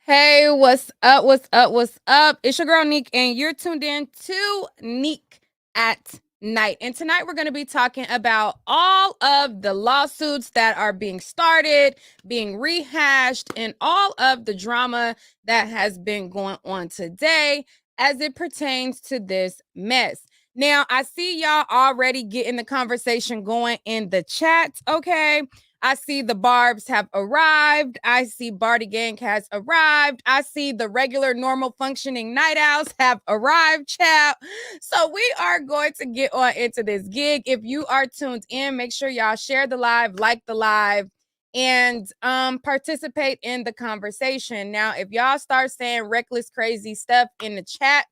Hey, what's up? What's up? What's up? It's your girl Neek, and you're tuned in to Neek at Night. And tonight we're going to be talking about all of the lawsuits that are being started, being rehashed, and all of the drama that has been going on today as it pertains to this mess. Now, I see y'all already getting the conversation going in the chat, okay? I see the Barbs have arrived. I see Barty Gang has arrived. I see the regular, normal functioning night owls have arrived, chap. So we are going to get on into this gig. If you are tuned in, make sure y'all share the live, like the live, and participate in the conversation. Now, if y'all start saying reckless, crazy stuff in the chat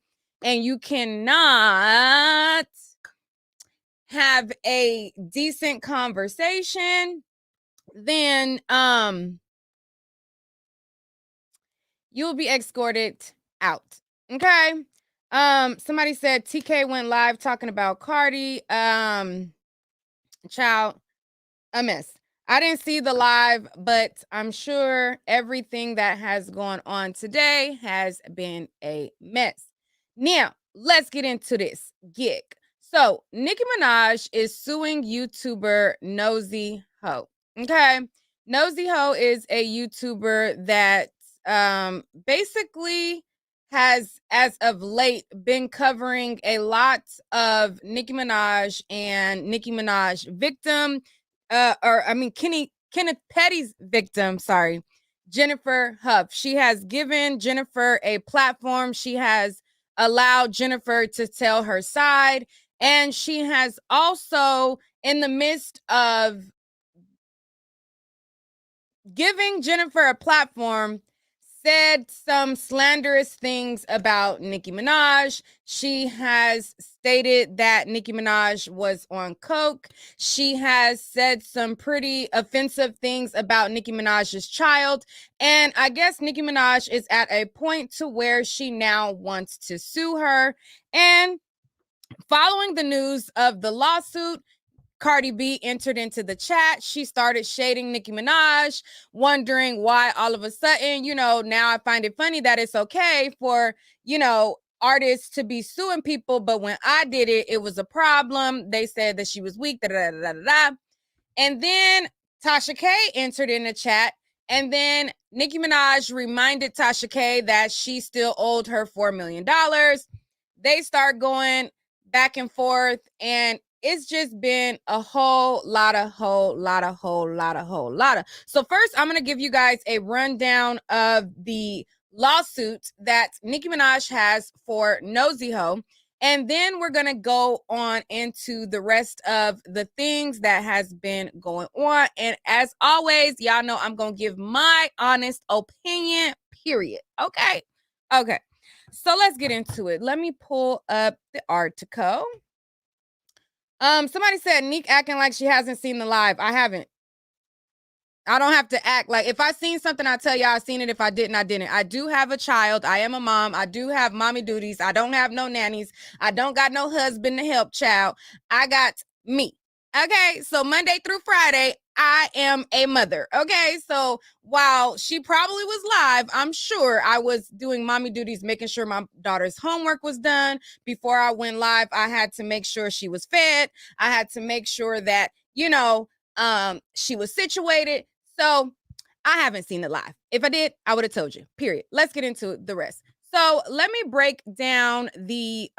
and you cannot have a decent conversation, then you'll be escorted out. Okay. Somebody said TK went live talking about Cardi. Child, a mess. I didn't see the live, but I'm sure everything that has gone on today has been a mess. Now, let's get into this gig. So, Nicki Minaj is suing YouTuber Nosey Heaux. Okay. Nosey Heaux is a YouTuber that basically has, as of late, been covering a lot of Nicki Minaj and Nicki Minaj victim, Kenneth Petty's victim, sorry, Jennifer Huff. She has given Jennifer a platform. She has allowed Jennifer to tell her side. And she has also, in the midst of giving Jennifer a platform, said some slanderous things about Nicki Minaj. She has stated that Nicki Minaj was on coke. She has said some pretty offensive things about Nicki Minaj's child. And I guess Nicki Minaj is at a point to where she now wants to sue her. And following the news of the lawsuit, Cardi B entered into the chat. She started shading Nicki Minaj, wondering why all of a sudden, now I find it funny that it's okay for, artists to be suing people, but when I did it, it was a problem. They said that she was weak, da da da da da. And then Tasha K entered in the chat. And then Nicki Minaj reminded Tasha K that she still owed her $4 million. They start going back and forth, and it's just been a whole lot of. So first, I'm going to give you guys a rundown of the lawsuit that Nicki Minaj has for Nosey Heaux. And then we're going to go on into the rest of the things that has been going on. And as always, y'all know I'm going to give my honest opinion, period. Okay. Okay. So let's get into it. Let me pull up the article. Somebody said Neek acting like she hasn't seen the live. I haven't. I don't have to act like, if I seen something, I tell y'all I seen it. If I didn't, I didn't. I do have a child. I am a mom. I do have mommy duties. I don't have no nannies. I don't got no husband to help child. I got me. Okay, so Monday through Friday, I am a mother. Okay, so while she probably was live, I'm sure I was doing mommy duties, making sure my daughter's homework was done. Before I went live, I had to make sure she was fed. I had to make sure that, she was situated. So I haven't seen it live. If I did, I would have told you, period. Let's get into the rest. So let me break down the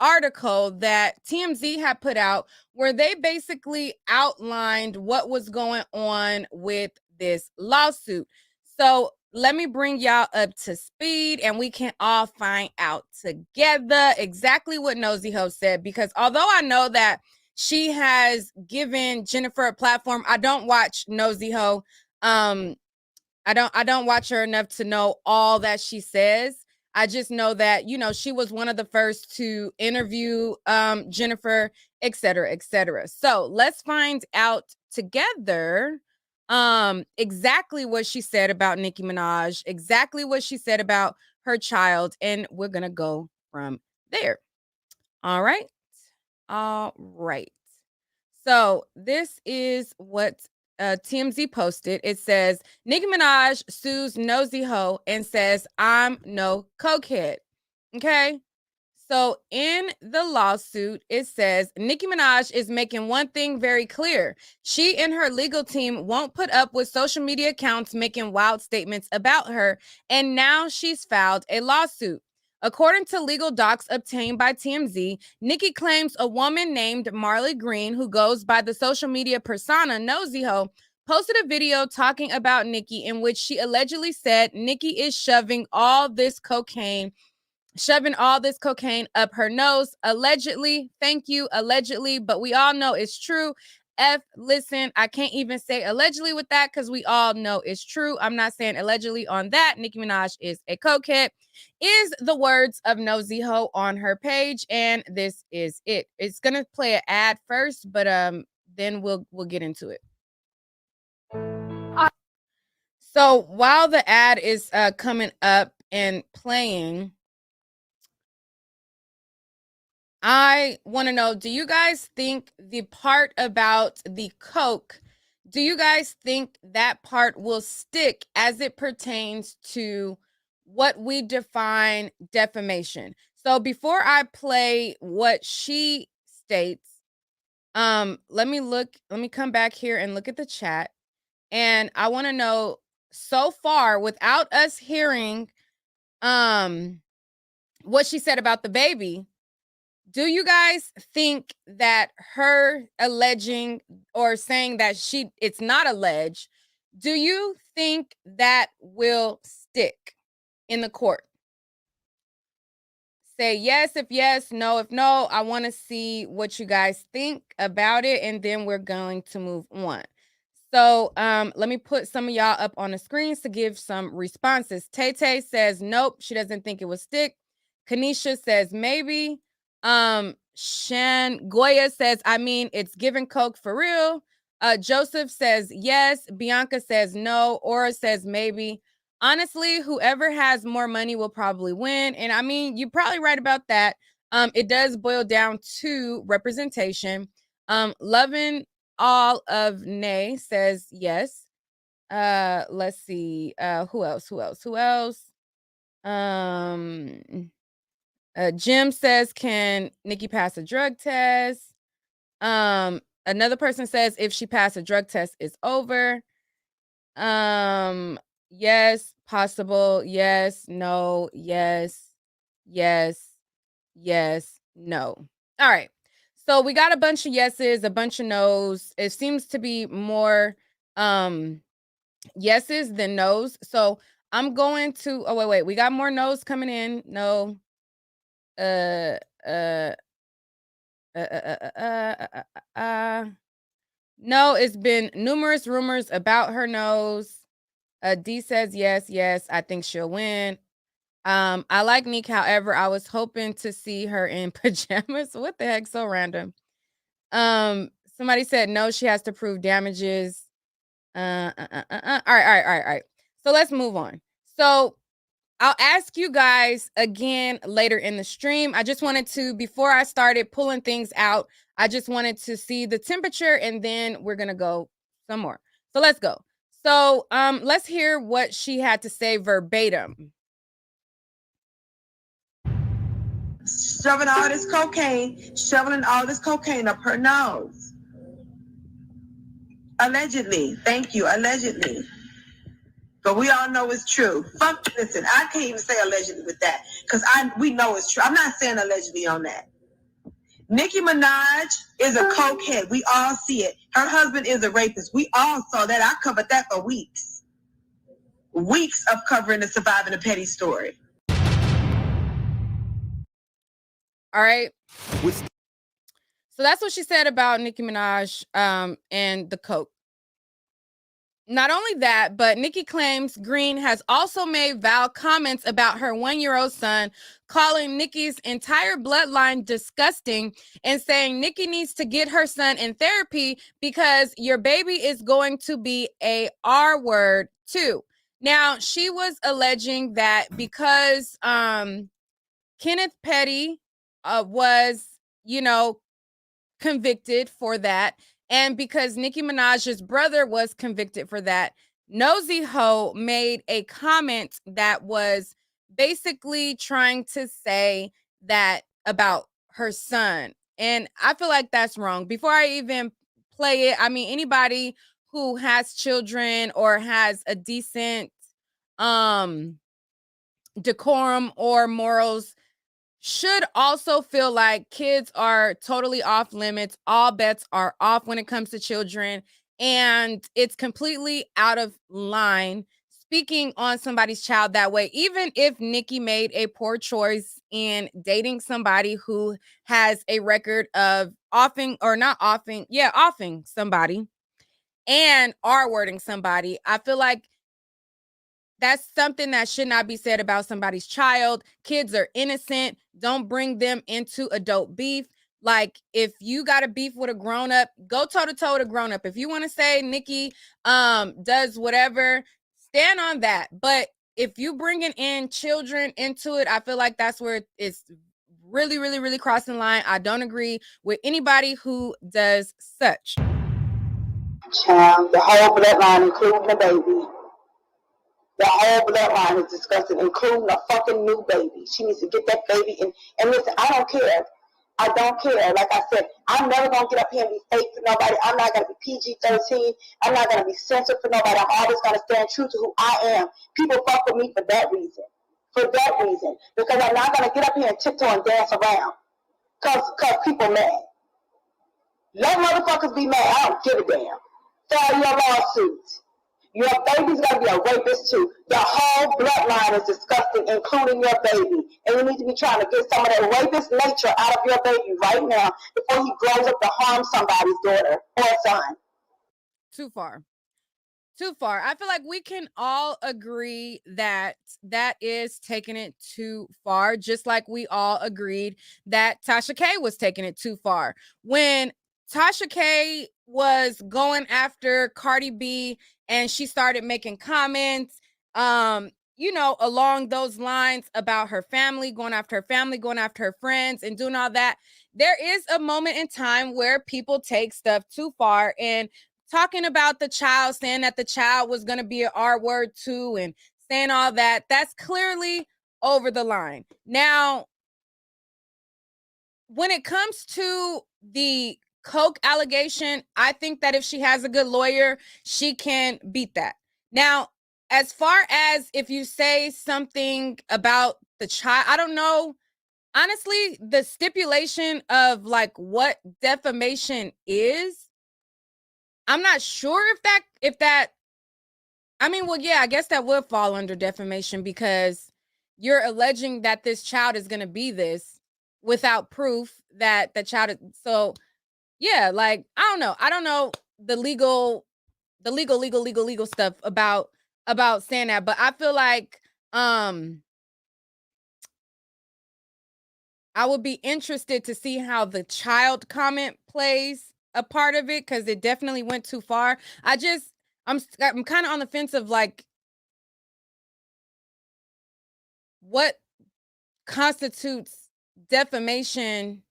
article that TMZ had put out, where they basically outlined what was going on with this lawsuit. So let me bring y'all up to speed, and we can all find out together exactly what Nosey Heaux said, because although I know that she has given Jennifer a platform, I don't watch Nosey Heaux. I don't watch her enough to know all that she says. I just know that, she was one of the first to interview Jennifer, et cetera, et cetera. So let's find out together exactly what she said about Nicki Minaj, exactly what she said about her child, and we're going to go from there. All right. All right. So this is what TMZ posted. It says, Nicki Minaj sues Nosey Heaux and says, I'm no cokehead. Okay? So in the lawsuit, it says Nicki Minaj is making one thing very clear. She and her legal team won't put up with social media accounts making wild statements about her, and now she's filed a lawsuit. According to legal docs obtained by TMZ, Nicki claims a woman named Marley Green, who goes by the social media persona Nosey Heaux, posted a video talking about Nicki in which she allegedly said Nicki is shoving all this cocaine up her nose. Allegedly. Thank you. Allegedly. But we all know it's true. Listen, I can't even say allegedly with that because we all know it's true. I'm not saying allegedly on that. Nicki Minaj is a cokehead, is the words of Nosey Heaux on her page. And this is it. It's going to play an ad first, but then we'll get into it. So while the ad is coming up and playing, I want to know, do you guys think the part about the coke, do you guys think that part will stick as it pertains to what we define defamation? So before I play what she states, let me come back here and look at the chat. And I want to know, so far, without us hearing what she said about the baby, do you guys think that her alleging or saying that it's not alleged, do you think that will stick in the court? Say yes if yes, no if no. I want to see what you guys think about it, and then we're going to move on. So let me put some of y'all up on the screens to give some responses. Tay Tay says nope, she doesn't think it will stick. Kanisha says maybe. Shan Goya says, I mean, it's giving coke for real. Joseph says yes. Bianca says no. Aura says maybe. Honestly, whoever has more money will probably win. And I mean, you're probably right about that. It does boil down to representation. Loving all of Nay says yes. Let's see. Who else? Jim says, can Nicki pass a drug test? Another person says, if she passed a drug test, it's over. Yes, possible. Yes, no, yes, no. All right. So we got a bunch of yeses, a bunch of nos. It seems to be more yeses than nos. So I'm going to, oh, wait. We got more nos coming in. No. No, it's been numerous rumors about her nose. D says yes, I think she'll win. I like Nick, however, I was hoping to see her in pajamas. What the heck? So random. Somebody said no, she has to prove damages. All right. So let's move on. So I'll ask you guys again later in the stream. I just wanted to, before I started pulling things out, I just wanted to see the temperature, and then we're going to go some more. So let's go. So let's hear what she had to say verbatim. Shoveling all this cocaine up her nose. Allegedly. Thank you. Allegedly. But we all know it's true. Listen, I can't even say allegedly with that because we know it's true. I'm not saying allegedly on that. Nicki Minaj is a cokehead. We all see it. Her husband is a rapist. We all saw that. I covered that for weeks. Weeks of covering the Surviving the Petty story. All right. So that's what she said about Nicki Minaj and the coke. Not only that, but Nicki claims Green has also made vile comments about her 1-year-old son, calling Nicki's entire bloodline disgusting and saying Nicki needs to get her son in therapy because your baby is going to be a R word too. Now, she was alleging that because Kenneth Petty was, convicted for that, And because Nicki Minaj's brother was convicted for that, Nosey Heaux made a comment that was basically trying to say that about her son. And I feel like that's wrong. Before I even play it, I mean, anybody who has children or has a decent decorum or morals should also feel like kids are totally off limits. All bets are off when it comes to children, and it's completely out of line speaking on somebody's child that way. Even if Nicki made a poor choice in dating somebody who has a record of offing or not offing, offing somebody and R-wording somebody, I feel like that's something that should not be said about somebody's child. Kids are innocent. Don't bring them into adult beef. Like, if you got a beef with a grown-up, go toe-to-toe with a grown-up. If you want to say Nicki does whatever, stand on that. But if you bringing in children into it, I feel like that's where it's really, really, really crossing the line. I don't agree with anybody who does such. Child, the whole bloodline, including the baby. The whole bloodline is disgusting, including a fucking new baby. She needs to get that baby in. And listen, I don't care. I don't care. Like I said, I'm never going to get up here and be fake for nobody. I'm not going to be PG-13. I'm not going to be censored for nobody. I'm always going to stand true to who I am. People fuck with me for that reason. For that reason. Because I'm not going to get up here and tiptoe and dance around. Because people mad. Let motherfuckers be mad. I don't give a damn. File your lawsuits. Your baby's gonna be a rapist too. The whole bloodline is disgusting, including your baby. And you need to be trying to get some of that rapist nature out of your baby right now before he grows up to harm somebody's daughter or son. Too far. Too far. I feel like we can all agree that that is taking it too far, just like we all agreed that Tasha K was taking it too far. When Tasha K was going after Cardi B and she started making comments, along those lines about her family, going after her family, going after her friends, and doing all that. There is a moment in time where people take stuff too far, and talking about the child, saying that the child was going to be an R word too, and saying all that, that's clearly over the line. Now, when it comes to the coke allegation, I think that if she has a good lawyer, she can beat that. Now, as far as if you say something about the child, I don't know. Honestly, the stipulation of like what defamation is, I'm not sure if that I mean, well, yeah, I guess that would fall under defamation because you're alleging that this child is going to be this without proof that the child is. So, yeah, like I don't know the legal stuff about saying that, but I feel like I would be interested to see how the child comment plays a part of it, because it definitely went too far. I'm kind of on the fence of like what constitutes defamation.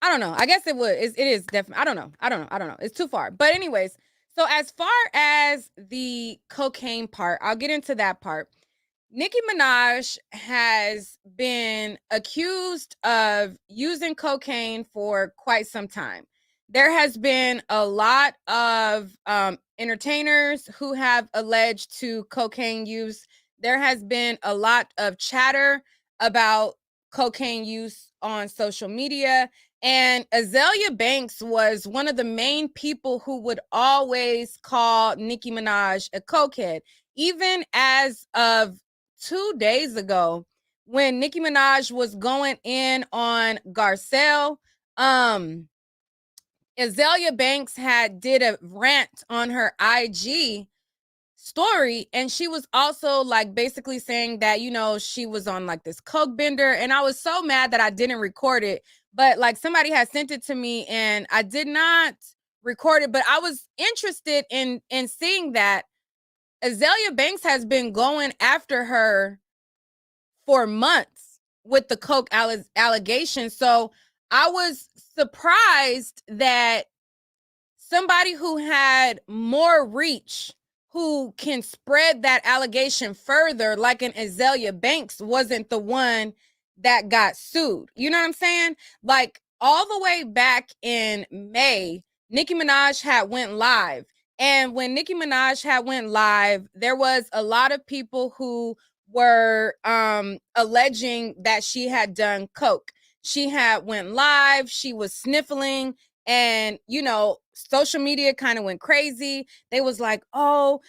I don't know. I guess it would. It is definitely. I don't know. It's too far. But anyways, so as far as the cocaine part, I'll get into that part. Nicki Minaj has been accused of using cocaine for quite some time. There has been a lot of entertainers who have alleged to cocaine use. There has been a lot of chatter about cocaine use on social media. And Azalea Banks was one of the main people who would always call Nicki Minaj a cokehead. Even as of 2 days ago, when Nicki Minaj was going in on Garcelle, Azalea Banks did a rant on her IG story, and she was also like basically saying that she was on like this coke bender, and I was so mad that I didn't record it, but like somebody had sent it to me and I did not record it. But I was interested in seeing that Azalea Banks has been going after her for months with the coke allegation. So I was surprised that somebody who had more reach, who can spread that allegation further, like an Azalea Banks, wasn't the one that got sued. You know what I'm saying? Like, all the way back in May, Nicki Minaj had went live. And when Nicki Minaj had went live, there was a lot of people who were alleging that she had done coke. She had went live, she was sniffling, and social media kind of went crazy. They was like, oh,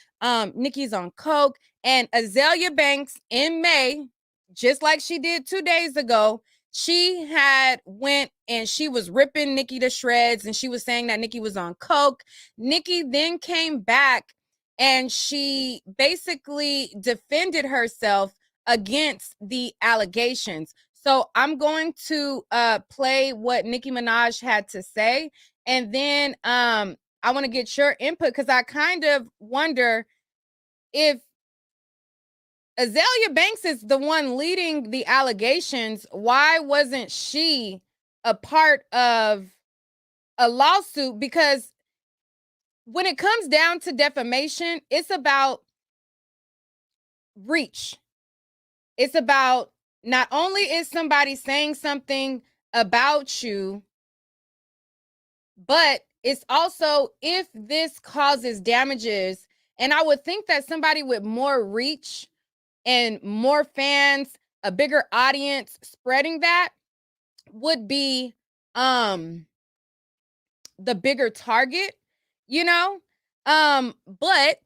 Nicki's on coke. And Azalea Banks in May, just like she did 2 days ago, she had went and she was ripping Nicki to shreds, and she was saying that Nicki was on coke. Nicki then came back and she basically defended herself against the allegations. So I'm going to play what Nicki Minaj had to say, and then I want to get your input, because I kind of wonder if Azalea Banks is the one leading the allegations. Why wasn't she a part of a lawsuit? Because when it comes down to defamation, it's about reach. It's about, not only is somebody saying something about you, but it's also if this causes damages. And I would think that somebody with more reach and more fans, a bigger audience, spreading that would be the bigger target, you know? But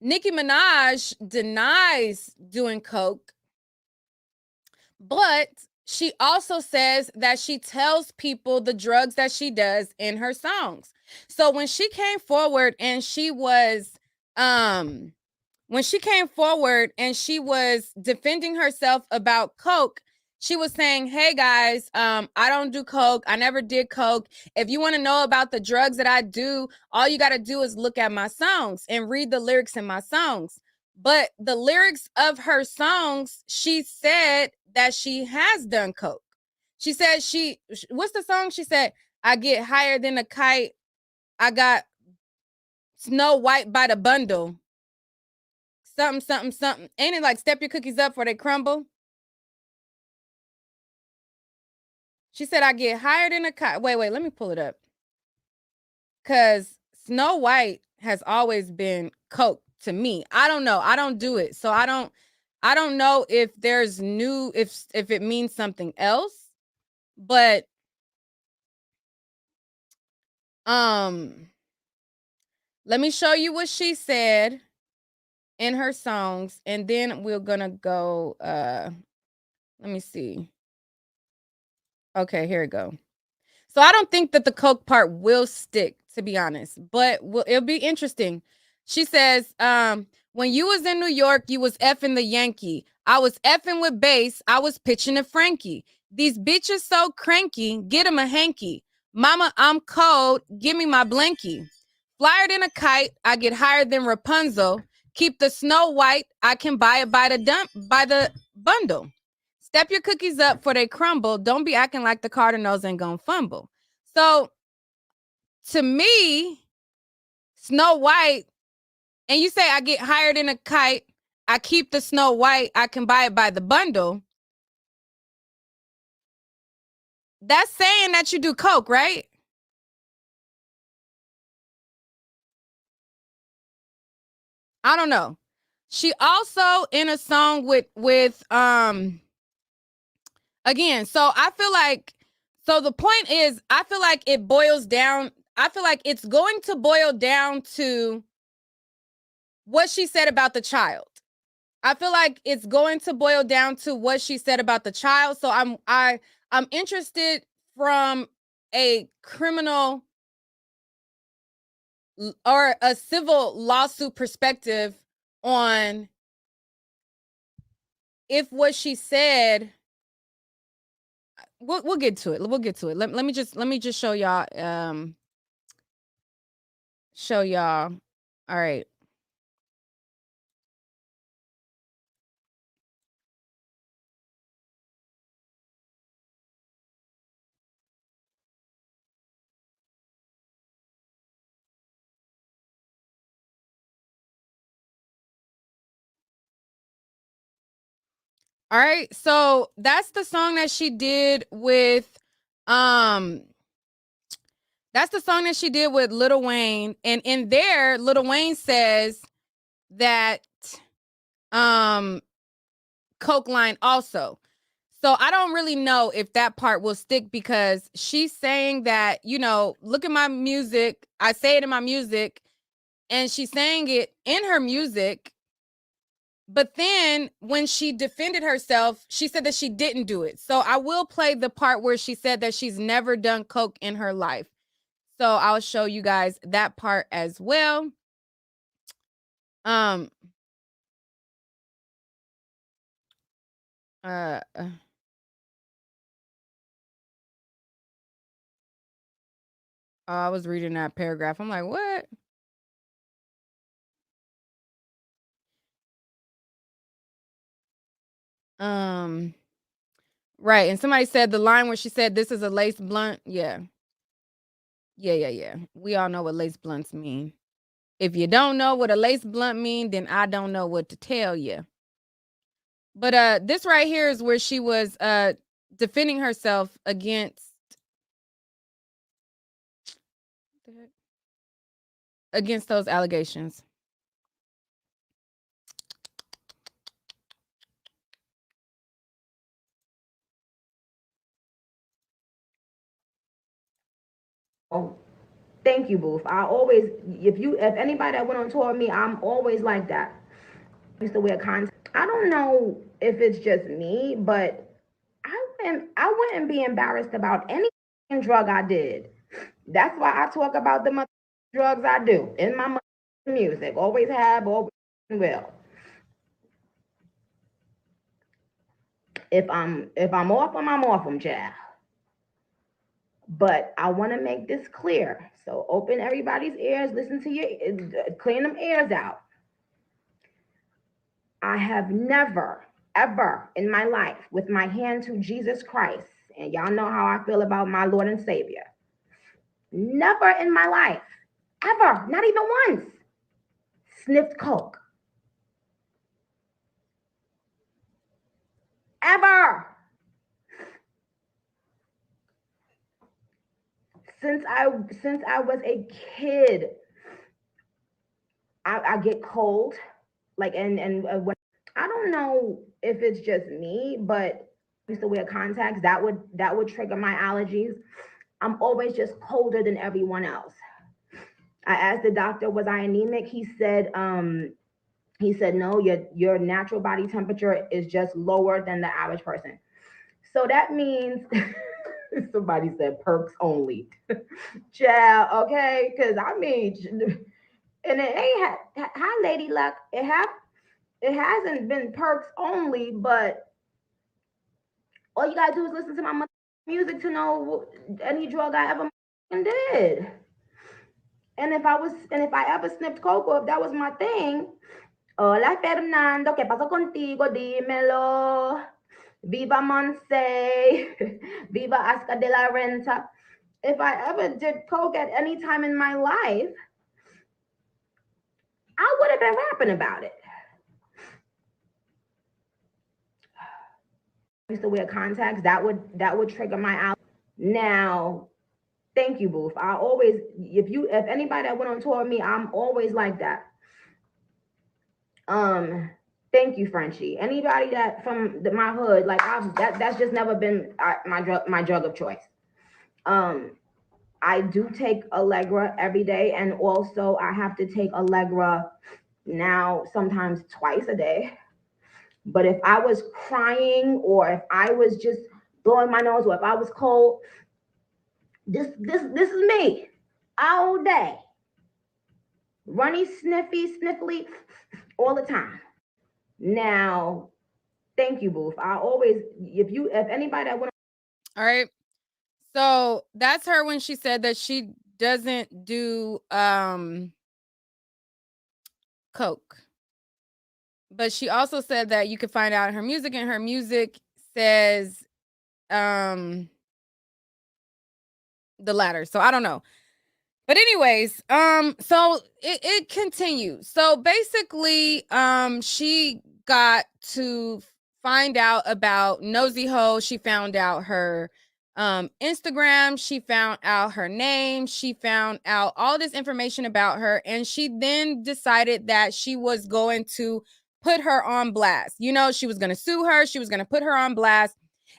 Nicki Minaj denies doing coke, but she also says that she tells people the drugs that she does in her songs. So when she came forward and she was defending herself about coke, she was saying, hey guys, I don't do coke. I never did coke. If you want to know about the drugs that I do, all you got to do is look at my songs and read the lyrics in my songs. But the lyrics of her songs, she said that she has done coke. She said what's the song? She said, I get higher than a kite. I got Snow White by the bundle. Something, something, something. Ain't it like step your cookies up before they crumble? She said, I get higher than a kite. Wait, let me pull it up. Because Snow White has always been coke to me. I don't know. I don't do it. So I don't know if there's new, if it means something else. But let me show you what she said in her songs, and then we're gonna go let me see. Okay, here we go. So I don't think that the coke part will stick, to be honest, but it'll be interesting. She says, when you was in New York, you was effing the Yankee. I was effing with bass. I was pitching to Frankie. These bitches so cranky. Get 'em a hanky. Mama, I'm cold. Give me my blankie. Flyer than a kite. I get higher than Rapunzel. Keep the Snow White. I can buy it by the bundle. Step your cookies up for they crumble. Don't be acting like the Cardinals ain't gonna fumble. So to me, Snow White, and you say I get higher than a kite, I keep the Snow White, I can buy it by the bundle. That's saying that you do coke, right? I don't know. She also in a song with again, so I feel like, so the point is, I feel like it boils down, I feel like it's going to boil down to what she said about the child. I feel like it's going to boil down to what she said about the child. So I'm interested from a criminal or a civil lawsuit perspective on if what she said. We'll get to it. We'll get to it. Let me just show y'all. Show y'all. All right. All right. So that's the song that she did with that's the song that she did with Lil Wayne. And in there, Lil Wayne says that Coke line also. So I don't really know if that part will stick because she's saying that, you know, look at my music. I say it in my music, and she's saying it in her music. But then when she defended herself, she said that she didn't do it. So I will play the part where she said that she's never done coke in her life. So I'll show you guys that part as well. Oh, I was reading that paragraph. I'm like, what? Right. And somebody said the line where she said, "This is a lace blunt." Yeah. Yeah. We all know what lace blunts mean. If you don't know what a lace blunt mean, then I don't know what to tell you. But this right here is where she was defending herself against those allegations. Oh, thank you, Booth. I always, if anybody that went on tour with me, I'm always like that. I used to wear contacts. I don't know if it's just me, but I wouldn't be embarrassed about any drug I did. That's why I talk about the drugs I do in my music. Always have, always will. If I'm off them, I'm off them, child. But I want to make this clear. So open everybody's ears, listen to your, clean them ears out. I have never, ever in my life, with my hand to Jesus Christ, and y'all know how I feel about my Lord and Savior, never in my life, ever, not even once, sniffed coke. Ever. Since I was a kid, I get cold, like when I don't know if it's just me, but I used to wear contacts. That would trigger my allergies. I'm always just colder than everyone else. I asked the doctor, was I anemic? He said no, your natural body temperature is just lower than the average person. So that means somebody said perks only. Child, okay? Because I mean, and it ain't hi lady luck. It hasn't been perks only, but all you gotta do is listen to my music to know any drug I ever did. And if I ever snipped coke, or if that was my thing, hola Fernando, ¿qué pasó contigo? Dímelo. Viva Monse. Viva Asca de la Renta. If I ever did coke at any time in my life, I would have been rapping about it. I used to wear contacts. That would trigger my allergies. Now, thank you, Booth. I always, if anybody that went on tour with me, I'm always like that. Thank you, Frenchie. Anybody that from my hood, like that's just never been my drug of choice. I do take Allegra every day, and also I have to take Allegra now sometimes twice a day. But if I was crying, or if I was just blowing my nose, or if I was cold, this is me all day. Runny, sniffy, sniffly, all the time. Now, thank you, Booth. I always, if anybody that went. All right. So that's her when she said that she doesn't do coke. But she also said that you can find out her music, and her music says the latter. So I don't know. But anyways, so it continues. So basically, she got to find out about Nosey Heaux. She found out her Instagram. She found out her name. She found out all this information about her. And she then decided that she was going to put her on blast. You know, she was going to sue her. She was going to put her on blast.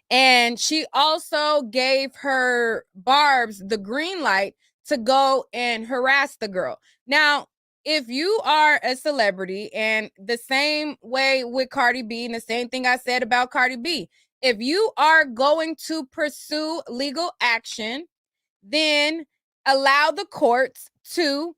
And she also gave her Barbs the green light to go and harass the girl. Now, if you are a celebrity, and the same way with Cardi B, and the same thing I said about Cardi B, if you are going to pursue legal action, then allow the courts to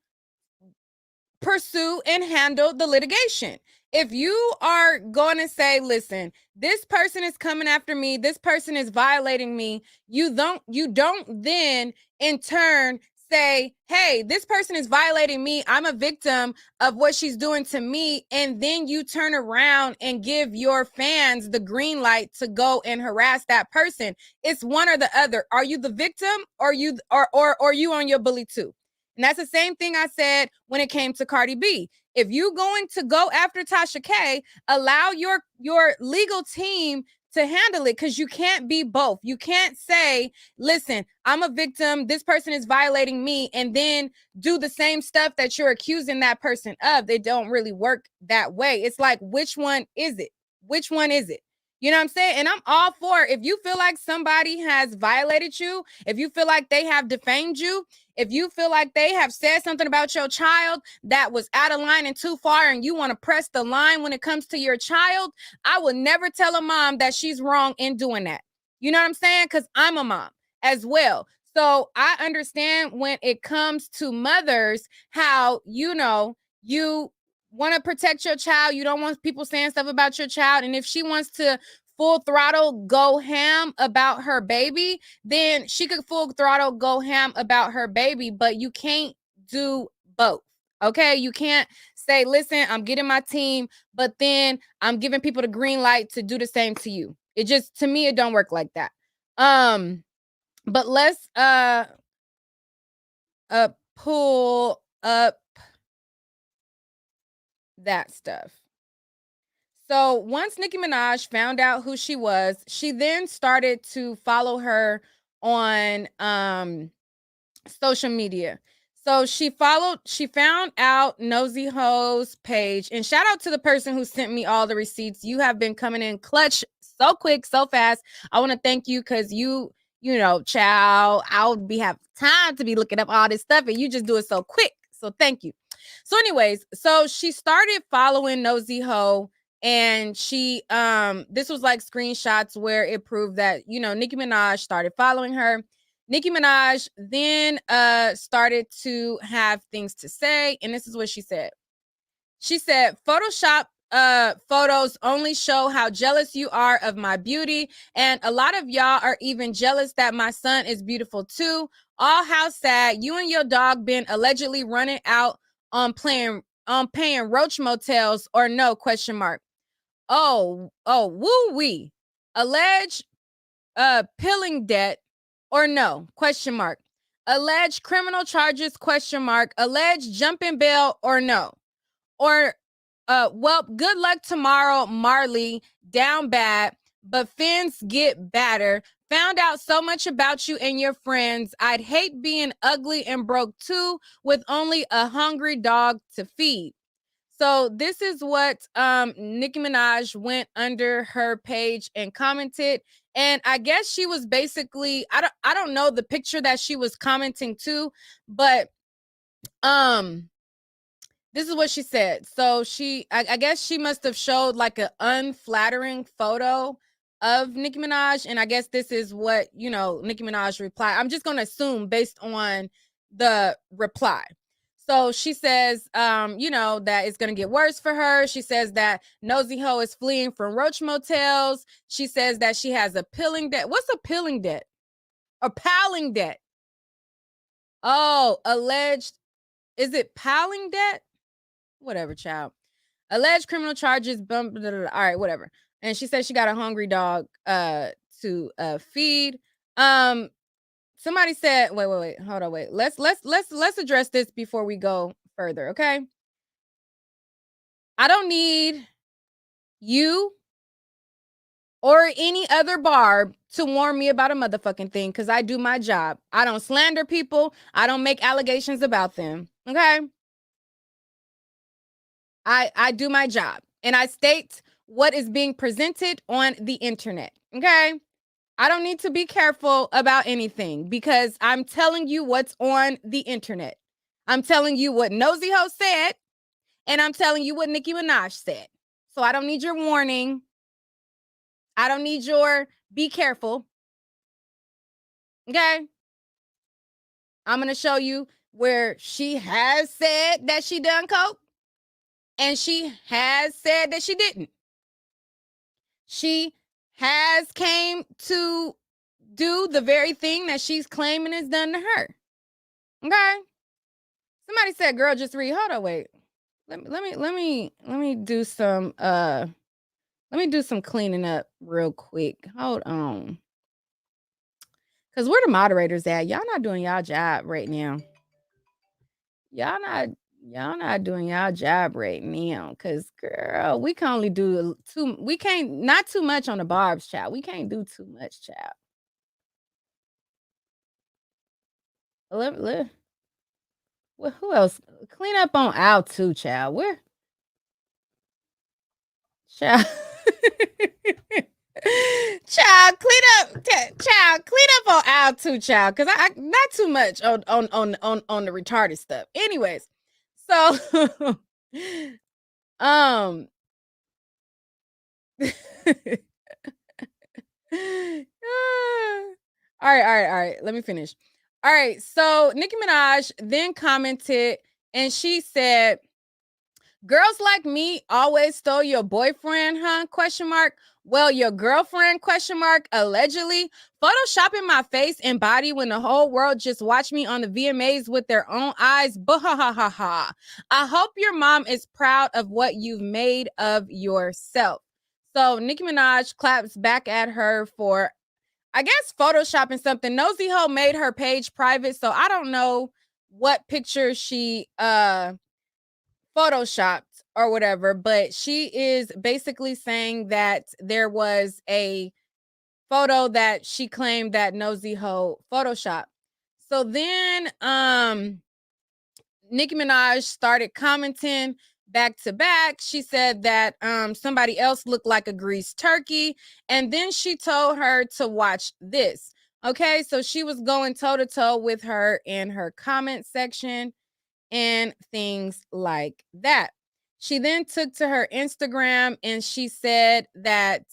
pursue and handle the litigation. If you are going to say, listen, this person is coming after me, this person is violating me, you don't then in turn say, hey, this person is violating me, I'm a victim of what she's doing to me, and then you turn around and give your fans the green light to go and harass that person. It's one or the other. Are you the victim, or you on your bully too? And that's the same thing I said when it came to Cardi B. If you're going to go after Tasha K, allow your legal team to handle it, because you can't be both. You can't say, listen, I'm a victim, this person is violating me, and then do the same stuff that you're accusing that person of. They don't really work that way. It's like, which one is it? Which one is it? You know what I'm saying? And I'm all for, if you feel like somebody has violated you, if you feel like they have defamed you, if you feel like they have said something about your child that was out of line and too far, and you want to press the line when it comes to your child, I would never tell a mom that she's wrong in doing that. You know what I'm saying? Because I'm a mom as well. So I understand when it comes to mothers, how, you know, you want to protect your child. You don't want people saying stuff about your child. And if she wants to full throttle go ham about her baby, then she could full throttle go ham about her baby, but you can't do both. Okay, you can't say, listen, I'm getting my team, but then I'm giving people the green light to do the same to you. It just, to me, it don't work like that. But let's pull up that stuff. So once Nicki Minaj found out who she was, she then started to follow her on social media. So she found out Nosey Heaux's page, and shout out to the person who sent me all the receipts. You have been coming in clutch so quick, so fast. I want to thank you, because you know, child, I'll have time to be looking up all this stuff, and you just do it so quick. So thank you. So anyways, so she started following Nosey Heaux, and she this was like screenshots where it proved that, you know, Nicki Minaj started following her. Nicki Minaj then started to have things to say, and this is what she said. She said, Photoshop photos only show how jealous you are of my beauty, and a lot of y'all are even jealous that my son is beautiful too. All how sad. You and your dog been allegedly running out on paying roach motels, or no, question mark. Oh, woo wee. Alleged pilling debt, or no, question mark. Alleged criminal charges, question mark. Alleged jumping bail, or no. Or well, good luck tomorrow, Marley. Down bad, but fins get badder. Found out so much about you and your friends. I'd hate being ugly and broke too, with only a hungry dog to feed. So this is what Nicki Minaj went under her page and commented. And I guess she was basically, I don't know the picture that she was commenting to, but this is what she said. So I guess she must have showed like an unflattering photo of Nicki Minaj, and I guess this is what, you know, Nicki Minaj replied. I'm just gonna assume based on the reply. So she says, you know, that it's going to get worse for her. She says that Nosey Heaux is fleeing from roach motels. She says that she has a pilling debt. What's a pilling debt? A piling debt. Oh, alleged. Is it piling debt? Whatever, child. Alleged criminal charges. All right, whatever. And she says she got a hungry dog to feed. Somebody said, wait, hold on, wait. Let's address this before we go further, okay? I don't need you or any other barb to warn me about a motherfucking thing, because I do my job. I don't slander people. I don't make allegations about them. Okay? I do my job, and I state what is being presented on the internet. Okay? I don't need to be careful about anything because I'm telling you what's on the internet. I'm telling you what Nosey Heaux said, and I'm telling you what Nicki Minaj said. So I don't need your warning. I don't need your be careful. Okay? I'm going to show you where she has said that she done coke, and she has said that she didn't. She has came to do the very thing that she's claiming is done to her. Okay? Somebody said, "Girl, just read." Hold on, wait. Let me do some cleaning up real quick. Hold on. Cause where the moderators at? Y'all not doing y'all job right now. Y'all not doing y'all job right now. Cause girl, we can only do not too much on the barbs, child. We can't do too much, child. Well, who else? Clean up on Al too, child. Where? Child. Child, clean up on Al too, child. Cause I not too much on the retarded stuff. Anyways, so all right. Let me finish. All right. So Nicki Minaj then commented, and she said, "Girls like me always stole your boyfriend, huh? Question mark. Well, your girlfriend, question mark, allegedly photoshopping my face and body when the whole world just watched me on the VMAs with their own eyes. Bah. I hope your mom is proud of what you've made of yourself." So Nicki Minaj claps back at her for, I guess, photoshopping something. Nosey Heaux made her page private, so I don't know what picture she photoshopped or whatever, but she is basically saying that there was a photo that she claimed that Nosey Heaux photoshopped. So then Nicki Minaj started commenting back to back. She said that somebody else looked like a greased turkey, and then she told her to watch this. Okay, so she was going toe to toe with her in her comment section and things like that. She then took to her Instagram and she said that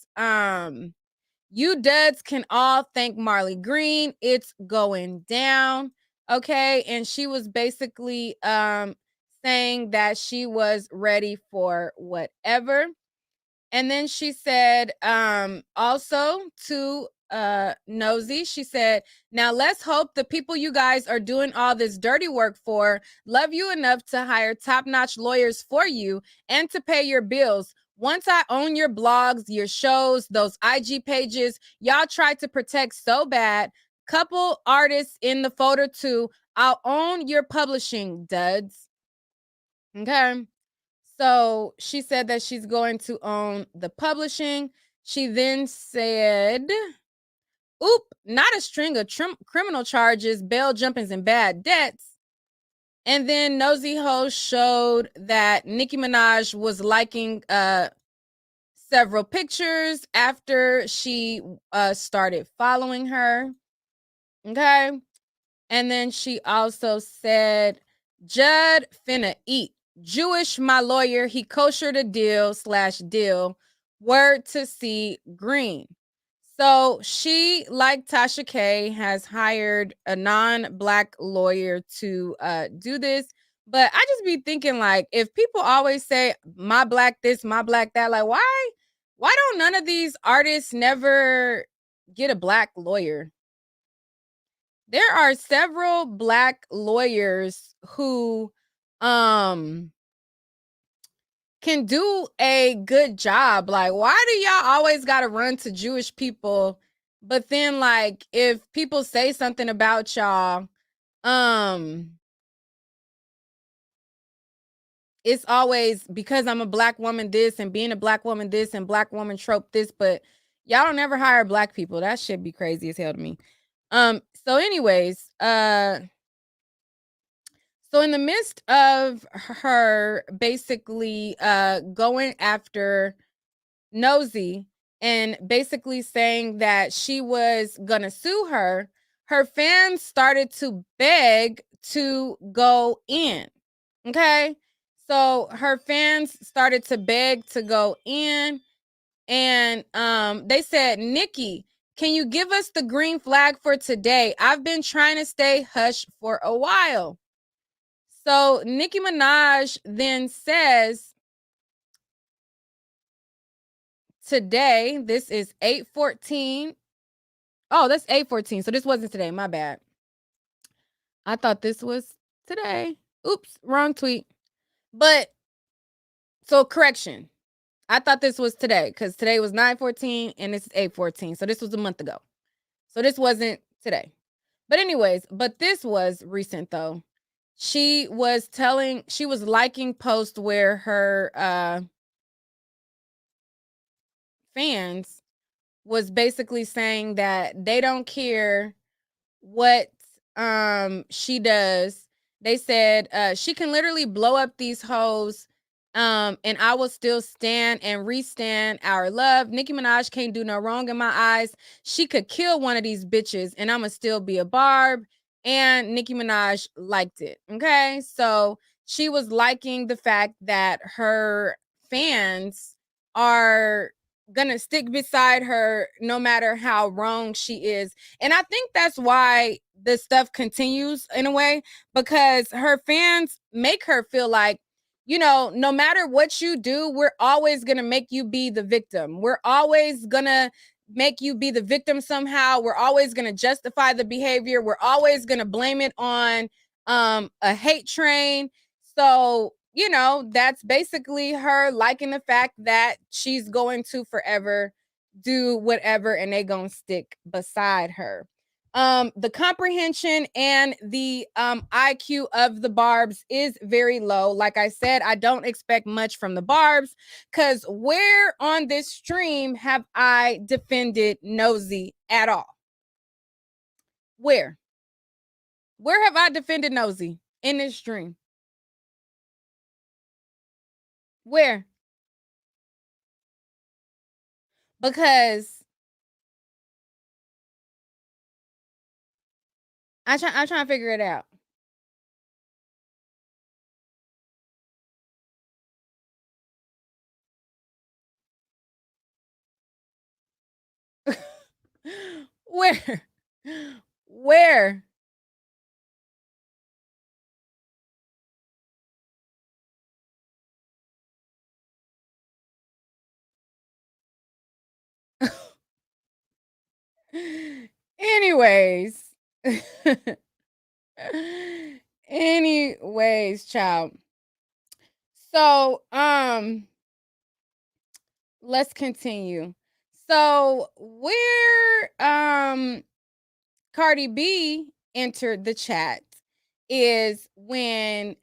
you duds can all thank Marley Green. It's going down. Okay. And she was basically saying that she was ready for whatever. And then she said also to Nosey, she said, "Now let's hope the people you guys are doing all this dirty work for love you enough to hire top-notch lawyers for you and to pay your bills. Once I own your blogs, your shows, those IG pages y'all tried to protect so bad, couple artists in the photo too, I'll own your publishing, duds." Okay. So she said that she's going to own the publishing. She then said, "Oop, not a string of criminal charges, bail jumpings, and bad debts." And then Nosey Heaux showed that Nicki Minaj was liking several pictures after she started following her. Okay. And then she also said, "Judd finna eat. Jewish, my lawyer, he koshered a deal/deal. Word to see green." So she, like Tasha K, has hired a non-black lawyer to do this. But I just be thinking, like, if people always say my black this, my black that, like, why don't none of these artists never get a black lawyer? There are several black lawyers who can do a good job. Like, why do y'all always got to run to Jewish people? But then, like, if people say something about y'all, it's always because I'm a black woman this, and being a black woman this, and black woman trope this. But Y'all don't ever hire black people. That should be crazy as hell to me. So anyways, so in the midst of her basically going after Nosey and basically saying that she was gonna sue her, her fans started to beg to go in. Okay. So her fans started to beg to go in, and they said, Nicki, can you give us the green flag for today? I've been trying to stay hush for a while. So Nicki Minaj then says, today, this is 8/14. Oh, that's 8/14. So this wasn't today. My bad. I thought this was today. Oops, wrong tweet. But so correction. I thought this was today because today was 9/14 and this is 8/14. So this was a month ago. So this wasn't today. But anyways, but this was recent though. She was liking posts where her fans was basically saying that they don't care what she does. They said she can literally blow up these hoes, and I will still stand and restand our love. Nicki Minaj can't do no wrong in my eyes. She could kill one of these bitches and I'ma still be a barb. And Nicki Minaj liked it. Okay, so she was liking the fact that her fans are gonna stick beside her no matter how wrong she is. And I think that's why this stuff continues in a way, because her fans make her feel like, you know, no matter what you do, we're always gonna make you be the victim. We're always gonna make you be the victim somehow. We're always gonna justify the behavior. We're always gonna blame it on a hate train. So, you know, that's basically her liking the fact that she's going to forever do whatever and they gonna stick beside her. The comprehension and the IQ of the barbs is very low. Like I said, I don't expect much from the barbs, because where on this stream have I defended Nosey at all? Where have I defended Nosey in this stream? Where? Because I'm trying to figure it out. Where? Where? Anyways. Anyways, child. So, let's continue. So, where Cardi B entered the chat is when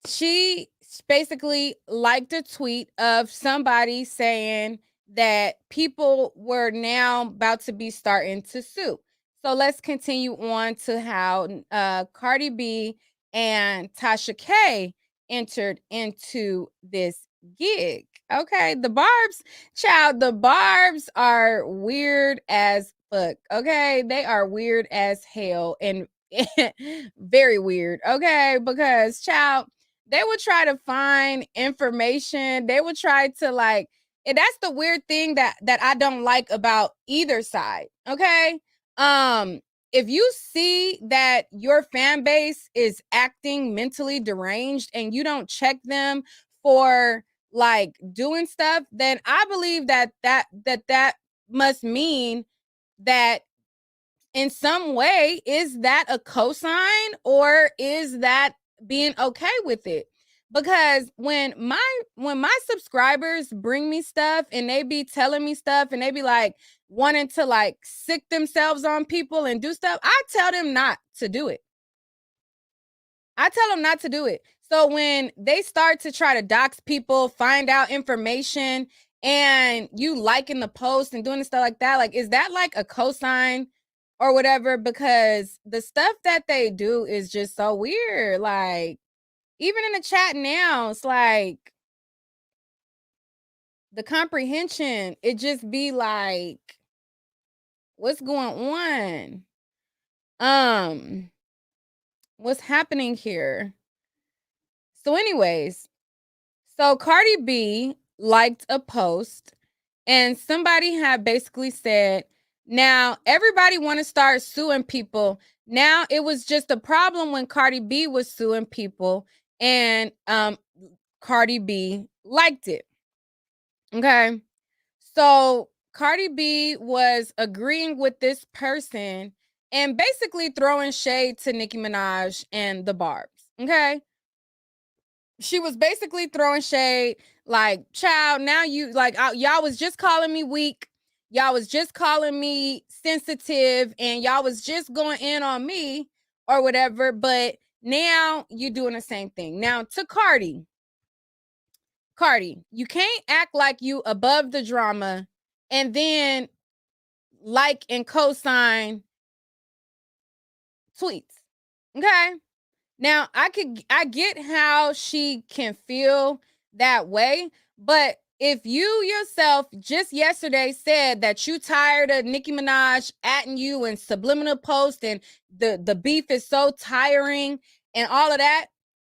she basically liked a tweet of somebody saying that people were now about to be starting to sue. So let's continue on to how Cardi B and Tasha K entered into this gig. Okay, the barbs, child, the barbs are weird as fuck. Okay, they are weird as hell and very weird. Okay, because child, they would try to find information. They would try to like, and that's the weird thing that I don't like about either side. Okay. If you see that your fan base is acting mentally deranged and you don't check them for like doing stuff, then I believe that must mean that in some way, is that a cosign or is that being okay with it? Because when my subscribers bring me stuff and they be telling me stuff and they be like wanting to like sick themselves on people and do stuff, I tell them not to do it. I tell them not to do it. So when they start to try to dox people, find out information, and you liking the post and doing stuff like that, like, is that like a cosign or whatever? Because the stuff that they do is just so weird. Like, even in the chat now, it's like the comprehension, it just be like, what's going on? What's happening here? So anyways, so Cardi B liked a post and somebody had basically said, now everybody want to start suing people. Now it was just a problem when Cardi B was suing people, and Cardi B liked it. Okay. So Cardi B was agreeing with this person and basically throwing shade to Nicki Minaj and the Barbs. Okay. She was basically throwing shade, like, child, now you like, y'all was just calling me weak. Y'all was just calling me sensitive, and y'all was just going in on me or whatever. But now you doing the same thing. Now to Cardi, you can't act like you above the drama and then like and co-sign tweets. Okay. Now I get how she can feel that way, but if you yourself just yesterday said that you tired of Nicki Minaj atting you and subliminal post and the beef is so tiring and all of that,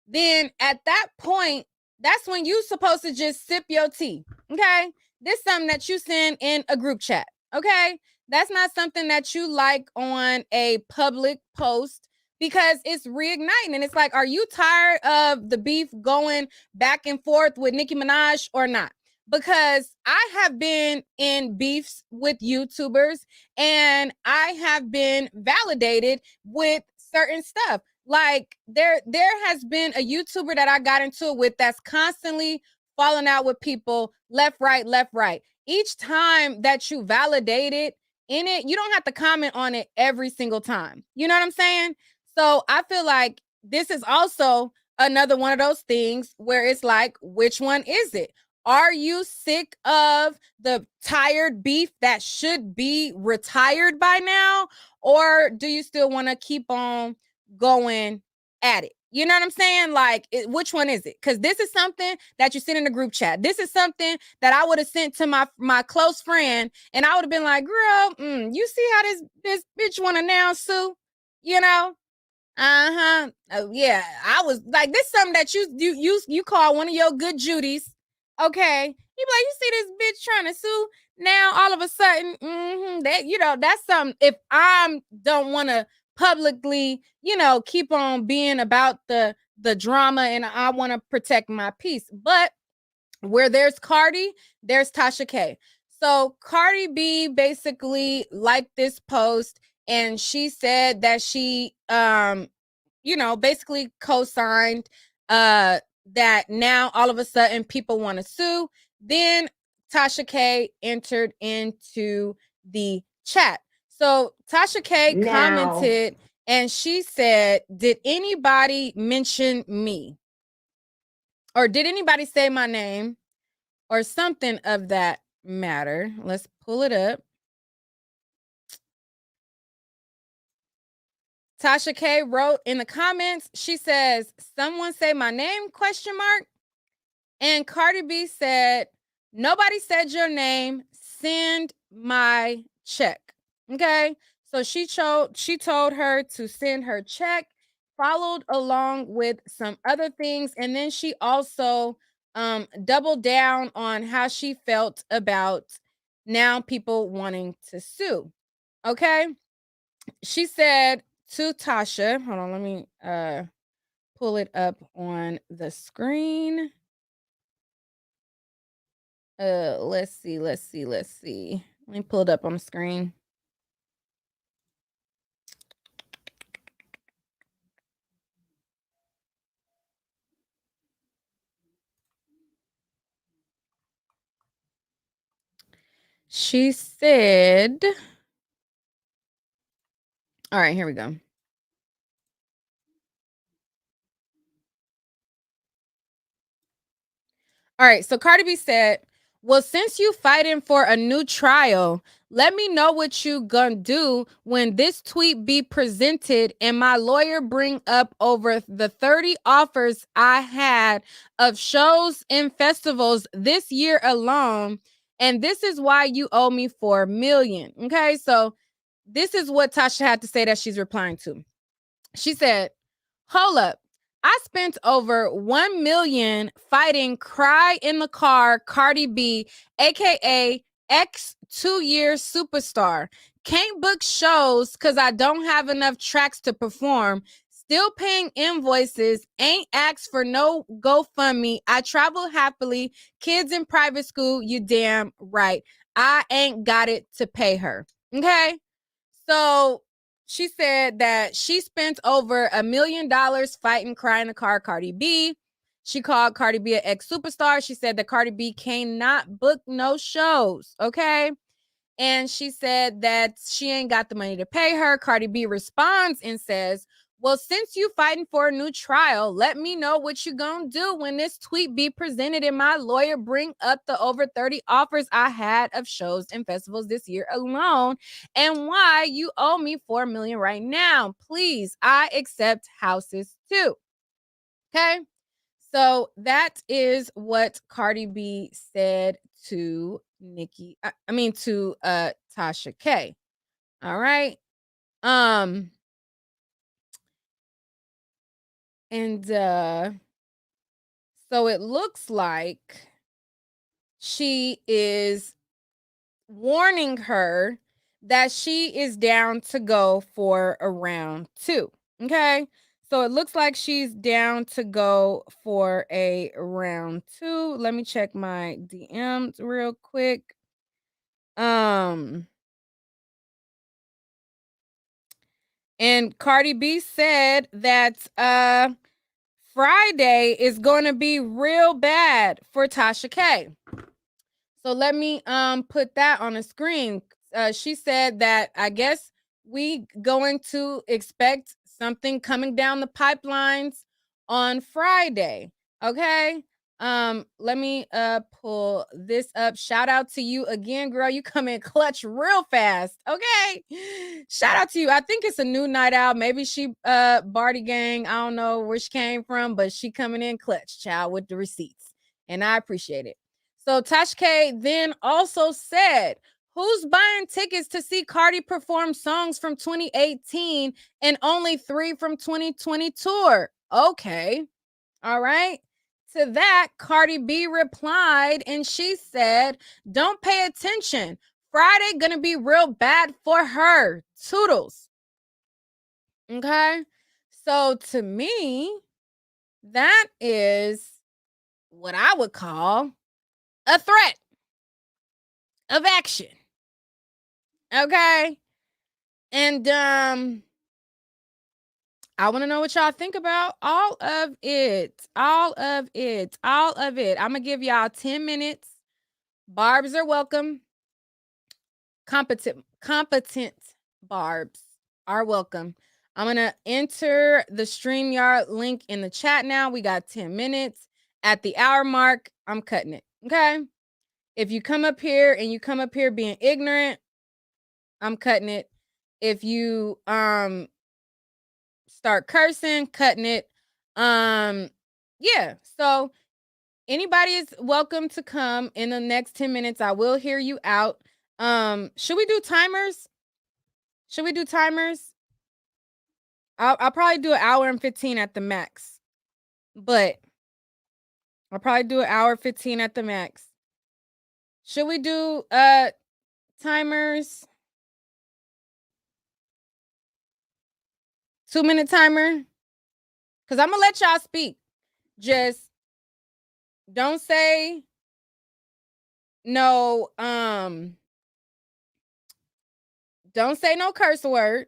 then at that point, that's when you supposed to just sip your tea. Okay? This is something that you send in a group chat. Okay? That's not something that you like on a public post, because it's reigniting. And it's like, are you tired of the beef going back and forth with Nicki Minaj or not? Because I have been in beefs with YouTubers and I have been validated with certain stuff. Like, there has been a YouTuber that I got into it with that's constantly falling out with people left, right, left, right. Each time that you validate it in it, you don't have to comment on it every single time. You know what I'm saying? So I feel like this is also another one of those things where it's like, which one is it? Are you sick of the tired beef that should be retired by now? Or do you still want to keep on going at it? You know what I'm saying? Like, which one is it? Because this is something that you sent in the group chat. This is something that I would have sent to my close friend, and I would have been like, girl, you see how this bitch want to now sue? You know? Uh-huh. Oh, yeah. I was like, this is something that you call one of your good Judys. Okay. You be like, you see this bitch trying to sue? Now all of a sudden, that that's something. If I don't want to publicly, keep on being about the drama, and I want to protect my peace. But where there's Cardi, there's Tasha K. So Cardi B basically liked this post, and she said that she basically co-signed that now all of a sudden people want to sue. Then Tasha K entered into the chat. So Tasha K commented and she said, did anybody mention me? Or did anybody say my name? Or something of that matter. Let's pull it up. Tasha K wrote in the comments, she says, someone say my name, ? And Cardi B said, nobody said your name, send my check. Okay. So she told her to send her check, followed along with some other things. And then she also doubled down on how she felt about now people wanting to sue. Okay. She said to Tasha, hold on, let me pull it up on the screen. Let's see. Let me pull it up on the screen. She said, all right, here we go. All right, so Cardi B said, well, since you fighting for a new trial, let me know what you gonna do when this tweet be presented and my lawyer bring up over the 30 offers I had of shows and festivals this year alone. And this is why you owe me $4 million. Okay, so this is what Tasha had to say that she's replying to. She said, hold up. I spent over 1 million fighting Cry in the Car Cardi B, aka X 2-year superstar. Can't book shows because I don't have enough tracks to perform. Still paying invoices. Ain't asked for no GoFundMe. I travel happily. Kids in private school. You damn right. I ain't got it to pay her. Okay? So she said that she spent over $1 million fighting Cry in the Car Cardi B. She called Cardi B an ex-superstar. She said that Cardi B cannot book no shows, okay? And she said that she ain't got the money to pay her. Cardi B responds and says, well, since you fighting for a new trial, let me know what you gonna do when this tweet be presented and my lawyer bring up the over 30 offers I had of shows and festivals this year alone and why you owe me $4 million right now. Please, I accept houses too. Okay? So that is what Cardi B said to to Tasha K. All right. And so it looks like she is warning her that she is down to go for a round 2. Okay? So it looks like she's down to go for a round 2. Let me check my DMs real quick. And Cardi B said that Friday is going to be real bad for Tasha K. So let me put that on the screen. She said that I guess we going to expect something coming down the pipelines on Friday. Okay. Let me pull this up. Shout out to you again, girl. You come in clutch real fast. Okay. Shout out to you. I think it's a new night out. Maybe she Barty gang. I don't know where she came from, but she coming in clutch, child, with the receipts. And I appreciate it. So Tasha K then also said, who's buying tickets to see Cardi perform songs from 2018 and only 3 from 2020 tour? Okay. All right. To that, Cardi B replied and she said, don't pay attention. Friday gonna be real bad for her. Toodles. Okay. So to me, that is what I would call a threat of action. Okay. And I want to know what y'all think about all of it. I'm going to give y'all 10 minutes. Barbs are welcome. Competent barbs are welcome. I'm going to enter the StreamYard link in the chat now. We got 10 minutes. At the hour mark, I'm cutting it. Okay? If you come up here and you come up here being ignorant, I'm cutting it. If you start cursing, cutting it. Yeah. So anybody is welcome to come in the next 10 minutes. I will hear you out. Should we do timers? I'll probably do 1:15 at the max. But I'll probably do 1:15 at the max. Should we do timers? 2-minute timer? Because I'm gonna let y'all speak. Just don't say no, don't say no curse word.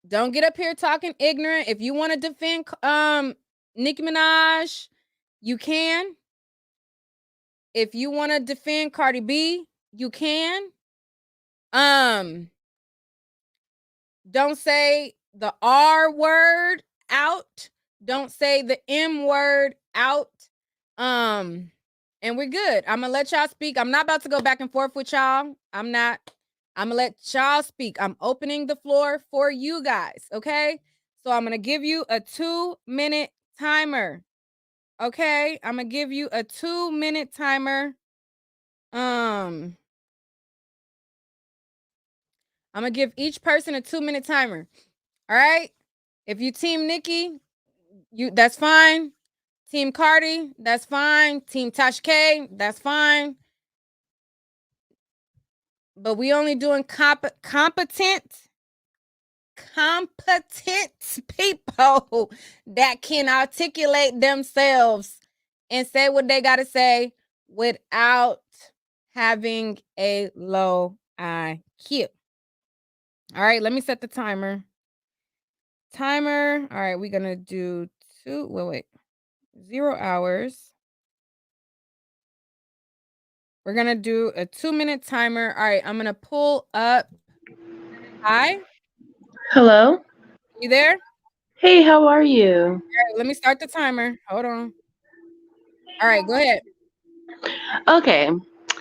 Don't get up here talking ignorant. If you want to defend Nicki Minaj, you can. If you want to defend Cardi B, you can. Don't say the R word out. Don't say the M word out. And we're good. I'm gonna let y'all speak. I'm not about to go back and forth with y'all. I'm not. I'm gonna let y'all speak. I'm opening the floor for you guys. Okay. So I'm gonna give you a 2-minute timer. Okay. I'm gonna give you a 2-minute timer. I'm gonna give each person a 2-minute timer. All right. If you team Nicki, that's fine. Team Cardi, that's fine. Team Tasha K, that's fine. But we only doing competent people that can articulate themselves and say what they got to say without having a low IQ. All right, let me set the timer. All right, we're going to do 0 hours. We're going to do a 2-minute timer. All right, I'm going to pull up. Hi. Hello. You there? Hey, how are you? All right, let me start the timer. Hold on. All right, go ahead. Okay.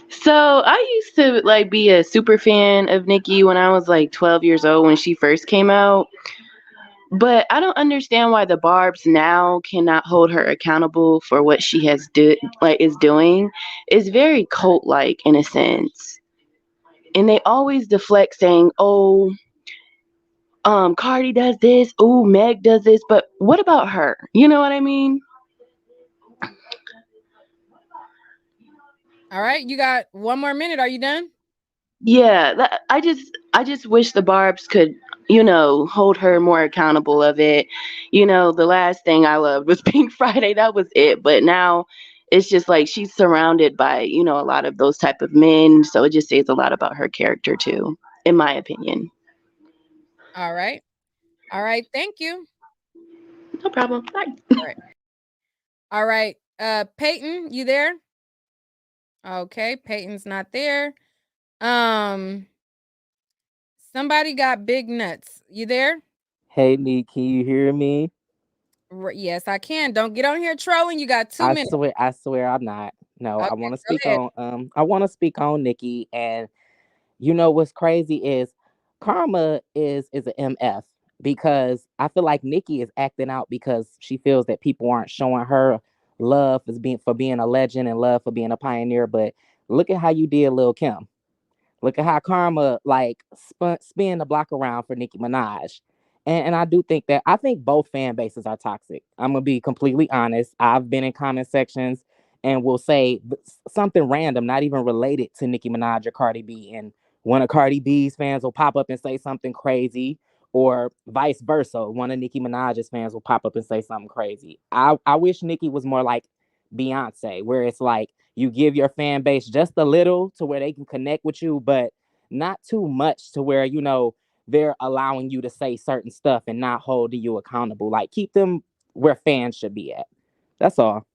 So I used to like be a super fan of Nicki when I was like 12 years old when she first came out. But I don't understand why the Barbs now cannot hold her accountable for what she is doing. It's very cult like in a sense. And they always deflect saying, "Oh, Cardi does this, oh, Meg does this," but what about her? You know what I mean? All right, you got 1 more minute. Are you done? Yeah, I just wish the Barbs could, hold her more accountable of it. The last thing I loved was Pink Friday. That was it. But now it's just like she's surrounded by, a lot of those type of men. So it just says a lot about her character too, in my opinion. All right. All right, thank you. No problem. Bye. All right. All right. Peyton, you there? Okay, Peyton's not there. Somebody got big nuts. You there? Hey, Nee, can you hear me? Yes, I can. Don't get on here trolling. You got 2 minutes. I swear I'm not. No, Okay, I want to go speak ahead. on I want to speak on Nicki, and you know what's crazy is Karma is an MF, because I feel like Nicki is acting out because she feels that people aren't showing her love for being a legend and love for being a pioneer. But look at how you did Lil Kim. Look at how Karma like spin the block around for Nicki Minaj. And I do think that I think both fan bases are toxic. I'm gonna be completely honest. I've been in comment sections and will say something random, not even related to Nicki Minaj or Cardi B. And one of Cardi B's fans will pop up and say something crazy, or vice versa. One of Nicki Minaj's fans will pop up and say something crazy. I wish Nicki was more like Beyonce, where it's like you give your fan base just a little to where they can connect with you, but not too much to where, they're allowing you to say certain stuff and not holding you accountable. Like keep them where fans should be at. That's all.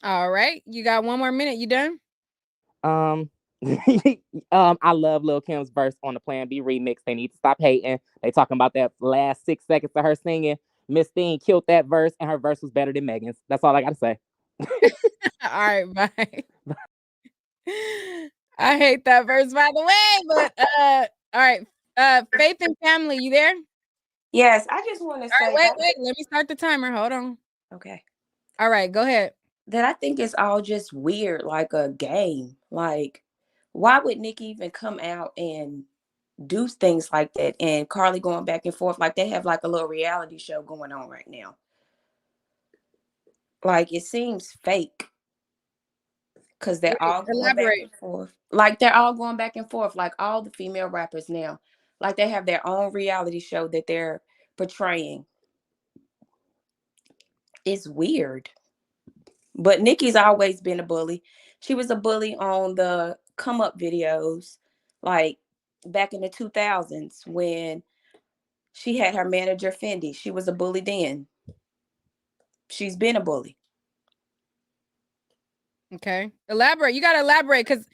All right. You got 1 more minute. You done? Um I love Lil Kim's verse on the Plan B remix. They need to stop hating. They talking about that last 6 seconds of her singing. Miss Thing killed that verse, and her verse was better than Megan's. That's all I gotta say. All right, bye. I hate that verse, by the way, but all right. Faith and Family, you there? Yes, I just want to All say right, wait. Let me start the timer. Hold on. okay, All right, go ahead. that I think it's all just weird, like a game. Like, why would Nicki even come out and do things like that? And Carly going back and forth, like they have like a little reality show going on right now. Like it seems fake because they're Wait, all going back elaborate. and forth. Like they're all going back and forth, like all the female rappers now. Like they have their own reality show that they're portraying. It's weird. But Nikki's always been a bully. She was a bully on the come up videos, like back in the 2000s when she had her manager Fendi. She was a bully then. She's been a bully. Okay. Elaborate. You gotta elaborate because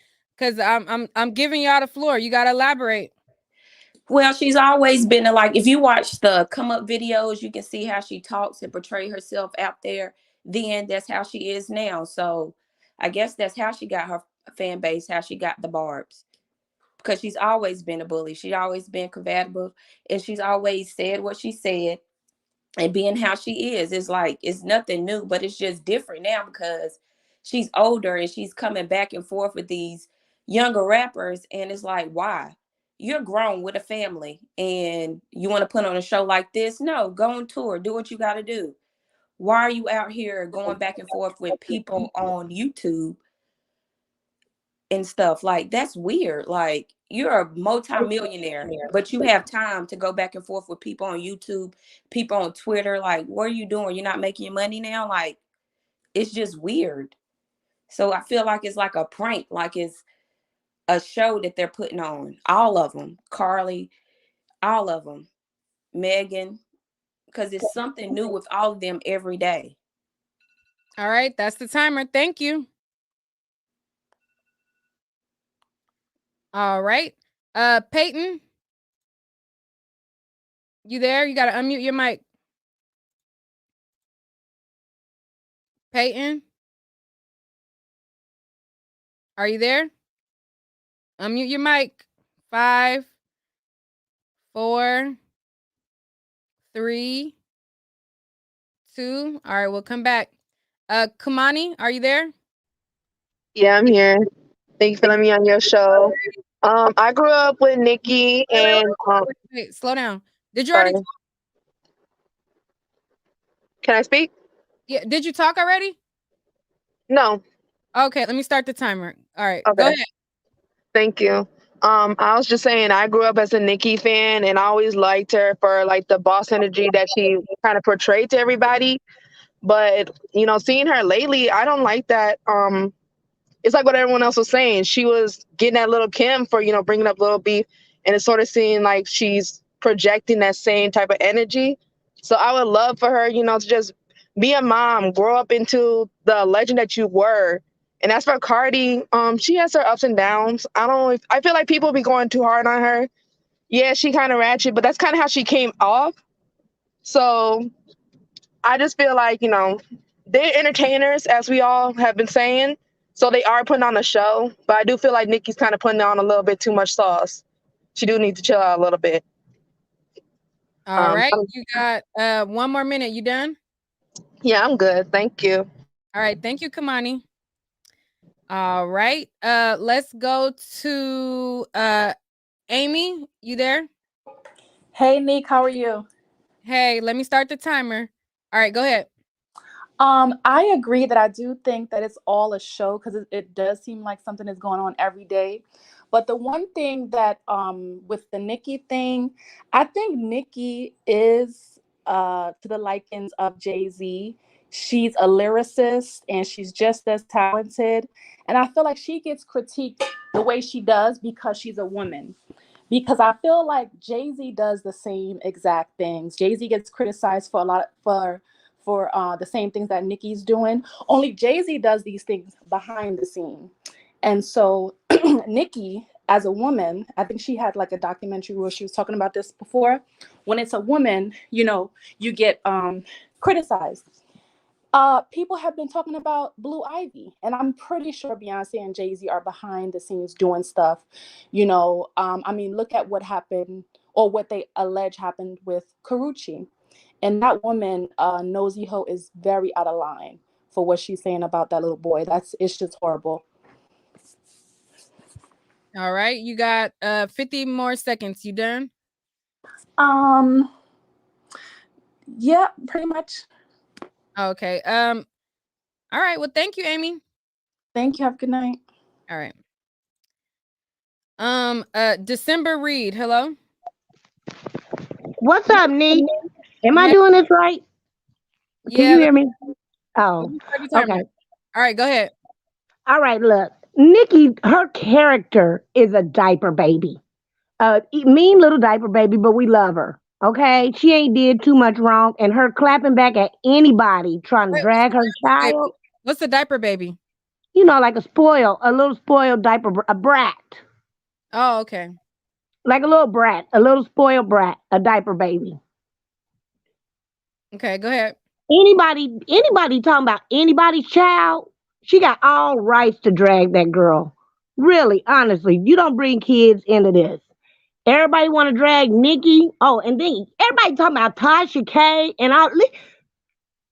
I'm giving y'all the floor. You gotta elaborate. Well, she's always been if you watch the come up videos, you can see how she talks and portray herself out there. then that's how she is now. So I guess that's how she got her fan base, how she got the barbs. Because she's always been a bully. She's always been combative, and she's always said what she said. And being how she is, it's like it's nothing new, but it's just different now because she's older and she's coming back and forth with these younger rappers. And it's like, why? You're grown with a family and you want to put on a show like this? No, go on tour, do what you got to do. Why are you out here going back and forth with people on YouTube and stuff? Like, that's weird. Like, you're a multi-millionaire, but you have time to go back and forth with people on YouTube, people on Twitter. Like, what are you doing? You're not making your money now? Like, it's just weird. So I feel like it's like a prank, like it's a show that they're putting on. All of them. Carly, all of them. Megan, because it's something new with all of them every day. All right, that's the timer. Thank you. All right. Peyton, you there? You got to unmute your mic. Peyton, are you there? Unmute your mic. 5, 4, 3, 2. All right, we'll come back. Kamani, are you there? Yeah, I'm here. Thank you for letting me on your show. I grew up with Nicki and Wait, slow down. Did you sorry. already? Can I speak? Yeah. Did you talk already? No. Okay, let me start the timer. All right, Okay. go ahead. Thank you. I was just saying I grew up as a Nicki fan and I always liked her for like the boss energy that she kind of portrayed to everybody. But seeing her lately, I don't like that. It's like what everyone else was saying. She was getting at Little Kim for, bringing up Little Beef, and it's sort of seeing like she's projecting that same type of energy. So I would love for her, to just be a mom, grow up into the legend that you were. And as for Cardi, she has her ups and downs. I feel like people be going too hard on her. Yeah, she kind of ratchet, but that's kind of how she came off. So I just feel like, they're entertainers, as we all have been saying. So they are putting on a show. But I do feel like Nicki's kind of putting on a little bit too much sauce. She do need to chill out a little bit. All right, you got 1 more minute. You done? Yeah, I'm good. Thank you. All right, thank you, Kamani. All right, let's go to Amy. You there? Hey, Nick, how are you? Hey, let me start the timer. All right, go ahead. I agree that I do think that it's all a show because it does seem like something is going on every day. But the one thing that with the Nicki thing, I think Nicki is to the likings of Jay-Z. She's a lyricist and she's just as talented. And I feel like she gets critiqued the way she does because she's a woman. Because I feel like Jay-Z does the same exact things. Jay-Z gets criticized for a lot for the same things that Nicki's doing. Only Jay-Z does these things behind the scene. And so Nicki, as a woman, I think she had like a documentary where she was talking about this before. When it's a woman, you get criticized. People have been talking about Blue Ivy, and I'm pretty sure Beyonce and Jay-Z are behind the scenes doing stuff. I mean, look at what happened or what they allege happened with Karrueche. And that woman, Nosey Heaux, is very out of line for what she's saying about that little boy. It's just horrible. All right, you got 50 more seconds. You done? Yeah, pretty much. Okay. All right. Well, thank you, Amy. Thank you. Have a good night. All right. December Reed, hello. What's up, Nick? Am I doing this right? Can you hear me? Oh, okay. All right, go ahead. All right, look. Nikki, her character is a diaper baby. Mean little diaper baby, but we love her. Okay? She ain't did too much wrong. And her clapping back at anybody trying to drag her child. What's a diaper baby? Like a little spoiled diaper, a brat. Oh, okay. Like a little brat, a little spoiled brat, a diaper baby. Okay, go ahead. Anybody talking about anybody's child, she got all rights to drag that girl. Really, honestly, you don't bring kids into this. Everybody want to drag Nicki. Oh, and then everybody talking about Tasha K and all.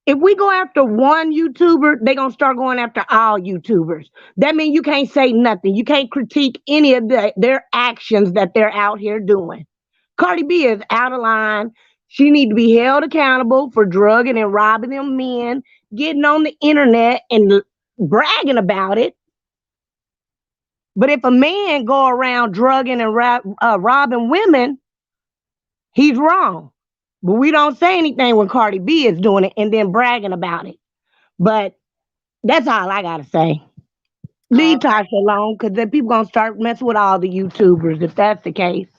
If we go after one YouTuber, they gonna start going after all YouTubers. That means you can't say nothing. You can't critique any of their actions that they're out here doing. Cardi B is out of line. She need to be held accountable for drugging and robbing them men, getting on the internet and bragging about it. But if a man go around drugging and robbing women, he's wrong. But we don't say anything when Cardi B is doing it and then bragging about it. But that's all I gotta say. Leave Tasha alone, because then people gonna start messing with all the YouTubers if that's the case.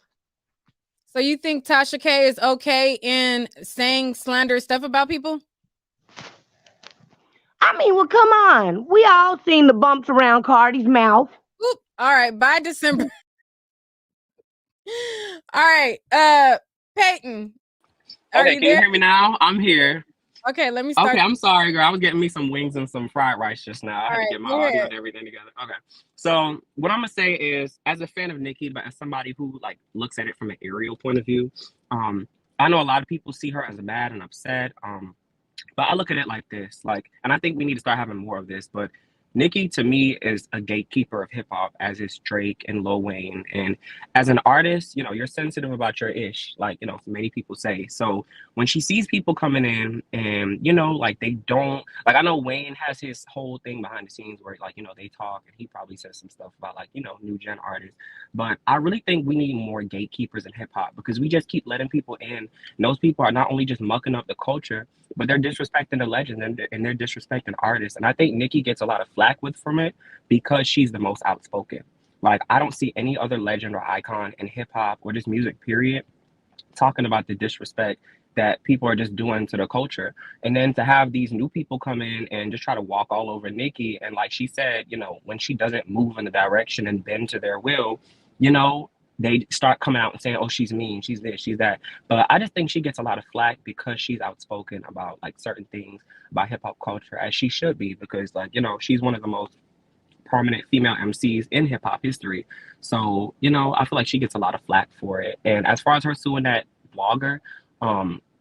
So you think Tasha K is okay in saying slanderous stuff about people? I mean, well, come on. We all seen the bumps around Cardi's mouth. Oop. All right, by December. All right, Peyton. Okay, can you hear me now? I'm here. Okay, let me start. Okay, I'm sorry, girl. I was getting me some wings and some fried rice just now. I had to get my audio and everything together. Okay. So what I'm gonna say is, as a fan of Nicki, but as somebody who like looks at it from an aerial point of view, I know a lot of people see her as bad and upset. But I look at it like this, like, and I think we need to start having more of this, but Nicki to me is a gatekeeper of hip hop, as is Drake and Lil Wayne. And as an artist, you know, you're sensitive about your ish, like, you know, many people say. So when she sees people coming in and, you know, like they don't, like, I know Wayne has his whole thing behind the scenes where, like, you know, they talk and he probably says some stuff about, like, you know, new gen artists. But I really think we need more gatekeepers in hip hop, because we just keep letting people in. And those people are not only just mucking up the culture, but they're disrespecting the legend and they're disrespecting artists. And I think Nicki gets a lot of flack from it because she's the most outspoken. Like, I don't see any other legend or icon in hip hop or just music, period, talking about the disrespect that people are just doing to the culture. And then to have these new people come in and just try to walk all over Nicki. And like she said, you know, when she doesn't move in the direction and bend to their will, you know, they start coming out and saying, oh, she's mean, she's this, she's that. But I just think she gets a lot of flack because she's outspoken about like certain things about hip hop culture, as she should be, because, like, you know, she's one of the most prominent female MCs in hip hop history. So, you know, I feel like she gets a lot of flack for it. And as far as her suing that blogger,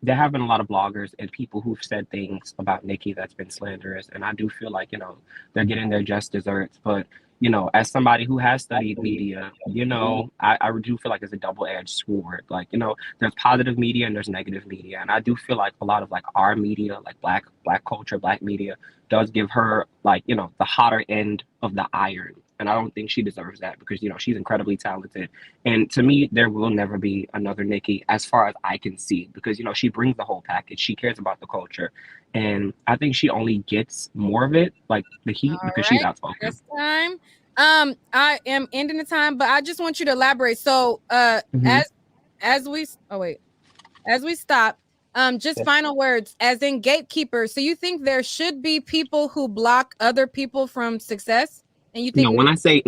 there have been a lot of bloggers and people who've said things about Nicki that's been slanderous. And I do feel like, you know, they're getting their just desserts. But, you know, as somebody who has studied media, you know, I do feel like it's a double-edged sword. Like, you know, there's positive media and there's negative media. And I do feel like a lot of like our media, like black culture, black media, does give her, like, you know, the hotter end of the iron. And I don't think she deserves that, because, you know, she's incredibly talented. And to me, there will never be another Nicki as far as I can see, because, you know, she brings the whole package. She cares about the culture. And I think she only gets more of it, like the heat, because she's outspoken. This time, I am ending the time, but I just want you to elaborate. So, as we stop, just final words, as in gatekeeper. So you think there should be people who block other people from success? And you think when I say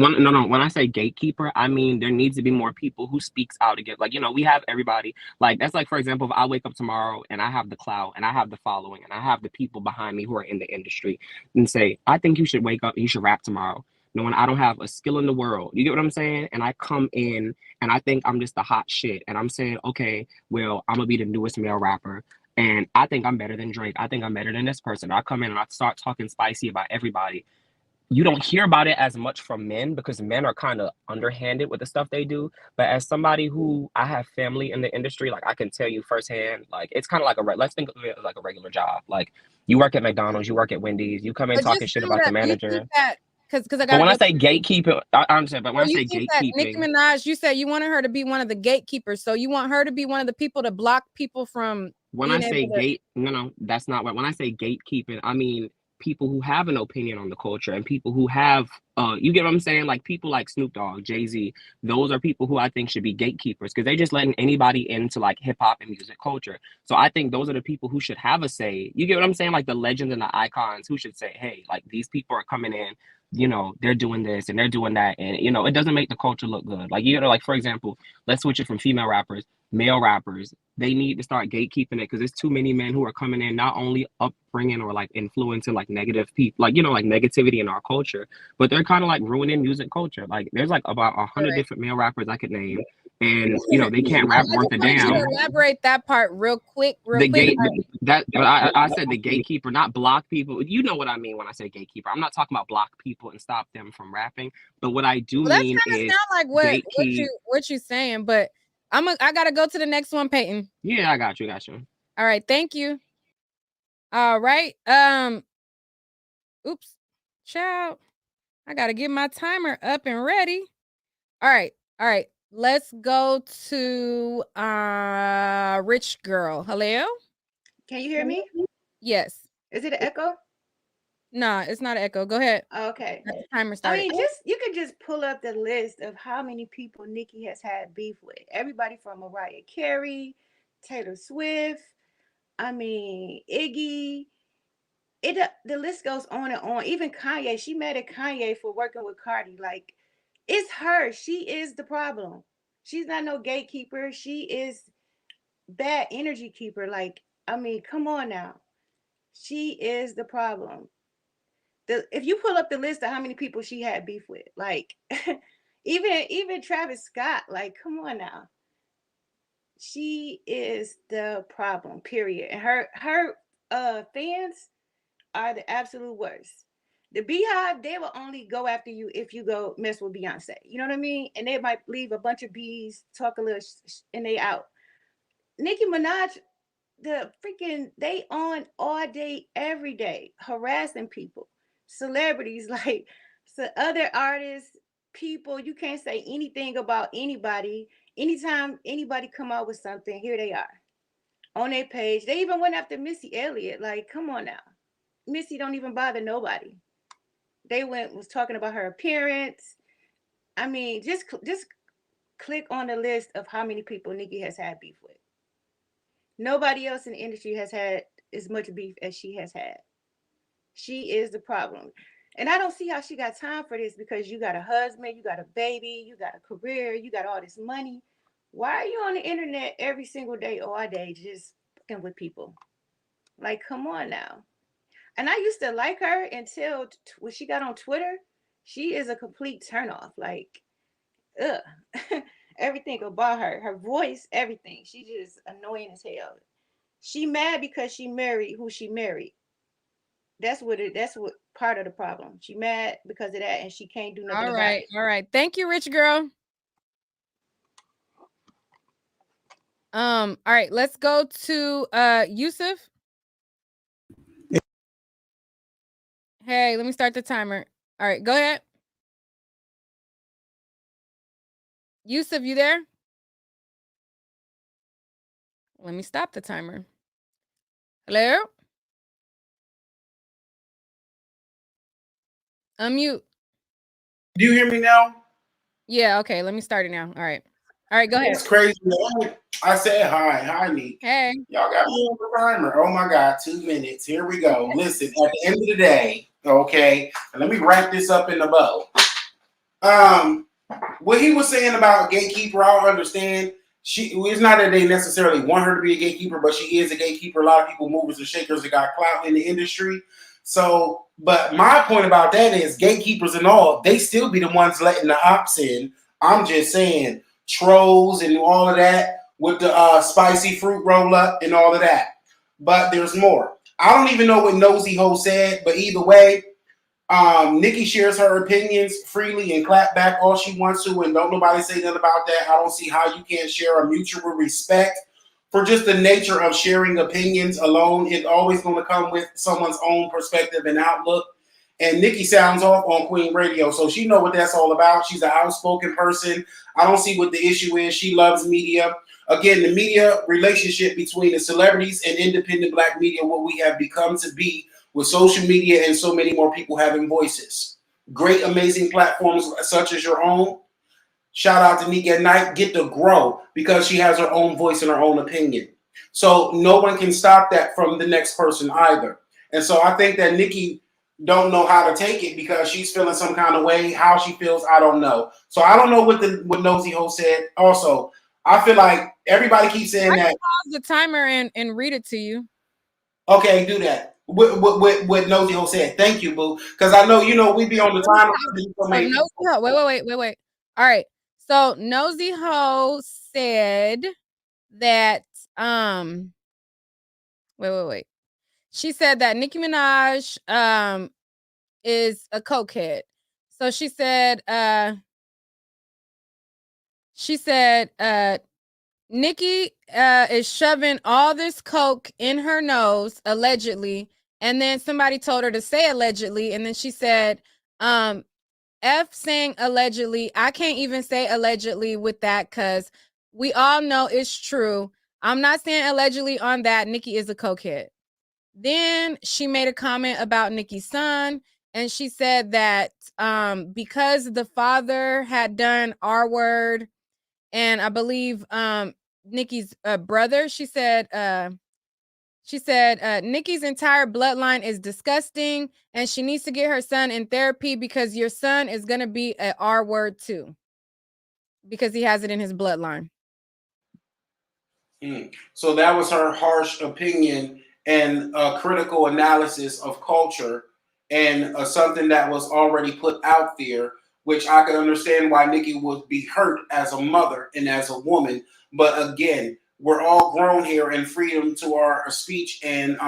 gatekeeper, I mean there needs to be more people who speaks out against, like, you know, we have everybody. Like, that's like, for example, if I wake up tomorrow and I have the clout and I have the following and I have the people behind me who are in the industry and say, I think you should wake up and you should rap tomorrow. Knowing I don't have a skill in the world. You get what I'm saying? And I come in and I think I'm just the hot shit. And I'm saying, okay, well, I'm gonna be the newest male rapper. And I think I'm better than Drake. I think I'm better than this person. I come in and I start talking spicy about everybody. You don't hear about it as much from men, because men are kind of underhanded with the stuff they do. But as somebody who, I have family in the industry, like, I can tell you firsthand, like, it's kind of like let's think of it like a regular job. Like, you work at McDonald's, you work at Wendy's, you come in talking shit about the manager. Because I got. But when I say gatekeeper, I understand. But when I say gatekeeping, Nicki Minaj, you said you wanted her to be one of the gatekeepers. So you want her to be one of the people to block people from. When I say no, that's not what. When I say gatekeeping, I mean people who have an opinion on the culture and people who have, you get what I'm saying? Like people like Snoop Dogg, Jay-Z, those are people who I think should be gatekeepers, because they just letting anybody into like hip hop and music culture. So I think those are the people who should have a say. You get what I'm saying? Like the legends and the icons who should say, hey, like these people are coming in, you know, they're doing this and they're doing that. And, you know, it doesn't make the culture look good. Like, you know, like, for example, let's switch it from female rappers, male rappers. they need to start gatekeeping it because there's too many men who are coming in not only upbringing or like influencing like negative people, like like negativity in our culture, but they're kind of like ruining music culture. Like there's like about 100 different male rappers I could name, and they can't rap I worth just a wanted you damn. to elaborate that part real quick. I said the gatekeeper, not block people. You know what I mean when I say gatekeeper. I'm not talking about block people and stop them from rapping, but what I do Well, mean that's kind of is sound like what you saying, but I gotta go to the next one, Peyton. Yeah, I got you. All right, thank you. All right. Oops. Ciao. I gotta get my timer up and ready. All right. Let's go to Rich Girl. Hello? Can you hear me? Yes. Is it an echo? Nah, it's not an echo. Go ahead. Okay. Let the timer started. I mean, you could just pull up the list of how many people Nicki has had beef with. Everybody from Mariah Carey, Taylor Swift, I mean, Iggy. The list goes on and on. Even Kanye, she mad at Kanye for working with Cardi. Like, it's her. She is the problem. She's not no gatekeeper. She is bad energy keeper. Like, I mean, come on now. She is the problem. If you pull up the list of how many people she had beef with, like even Travis Scott, like, come on now. She is the problem, period. And her fans are the absolute worst. The Beehive, they will only go after you if you go mess with Beyonce. You know what I mean? And they might leave a bunch of bees, talk a little, and they out. Nicki Minaj, they on all day, every day, harassing people, celebrities, like so other artists, people. You can't say anything about anybody. Anytime anybody come out with something, here they are on their page. They even went after Missy Elliott. Like, come on now. Missy don't even bother nobody. They was talking about her appearance. I mean, just click on the list of how many people Nicki has had beef with. Nobody else in the industry has had as much beef as she has had. She is the problem. And I don't see how she got time for this because you got a husband, you got a baby, you got a career, you got all this money. Why are you on the internet every single day, all day, just fucking with people? Like, come on now. And I used to like her until when she got on Twitter. She is a complete turnoff. Like, ugh. Everything about her voice, everything. She just annoying as hell. She mad because she married who she married. That's what part of the problem. She mad because of that and she can't do nothing about it. All right. Thank you, Rich Girl. All right, let's go to Yusuf. Hey, let me start the timer. All right, go ahead. Yusuf, you there? Let me stop the timer. Hello? Unmute. Do you hear me now? Yeah, okay. Let me start it now. All right. All right, go ahead. It's crazy. I said hi. Hi, Nick. Hey. Y'all got me on the timer. Oh my God, 2 minutes. Here we go. Listen, at the end of the day, okay, and let me wrap this up in a bow. What he was saying about gatekeeper, I don't understand. It's not that they necessarily want her to be a gatekeeper, but she is a gatekeeper. A lot of people, movers and shakers, that got clout in the industry. So, but my point about that is gatekeepers and all, they still be the ones letting the ops in. I'm just saying, trolls and all of that with the spicy fruit roll up and all of that. But there's more. I don't even know what Nosey Heaux said, but either way, Nicki shares her opinions freely and clap back all she wants to, and don't nobody say nothing about that. I don't see how you can't share a mutual respect for just the nature of sharing opinions alone. It's always going to come with someone's own perspective and outlook. And Nicki sounds off on Queen Radio, so she know what that's all about. She's an outspoken person. I don't see what the issue is. She loves media. Again, the media relationship between the celebrities and independent Black media, what we have become to be with social media and so many more people having voices. Great, amazing platforms such as your own. Shout out to Nicki at Night. Get to grow because she has her own voice and her own opinion. So no one can stop that from the next person either. And so I think that Nicki don't know how to take it because she's feeling some kind of way. How she feels, I don't know. So I don't know what Nosey Heaux said. Also, I feel like everybody keeps saying I that. can pause the timer and read it to you. Okay, do that. What Nosey Heaux said. Thank you, boo. Because I know we be on the timer. So wait. All right. So Nosey Heaux said that wait. She said that Nicki Minaj is a cokehead. So she said Nicki is shoving all this coke in her nose, allegedly, and then somebody told her to say allegedly, and then she said, F saying allegedly. I can't even say allegedly with that because we all know it's true. I'm not saying allegedly on that. Nicki is a cokehead. Then she made a comment about Nicki's son, and she said that because the father had done R word, and I believe Nicki's brother, she said Nicki's entire bloodline is disgusting, and she needs to get her son in therapy because your son is gonna be an R word too, because he has it in his bloodline. So that was her harsh opinion and critical analysis of culture, and something that was already put out there, which I can understand why Nicki would be hurt as a mother and as a woman. But again, we're all grown here and freedom to our speech, and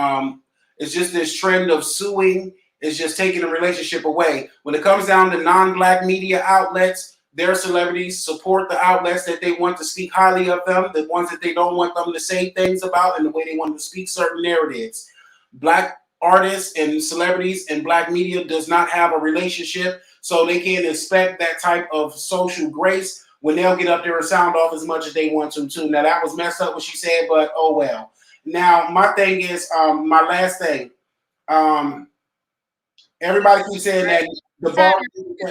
it's just this trend of suing is just taking the relationship away. When it comes down to non-black media outlets, their celebrities support the outlets that they want to speak highly of them, the ones that they don't want them to say things about, and the way they want to speak certain narratives. Black artists and celebrities and black media does not have a relationship, so they can't expect that type of social grace when they'll get up there and sound off as much as they want to too. Now that was messed up what she said, but oh well. Now my thing is, my last thing. Everybody keeps saying that the bar.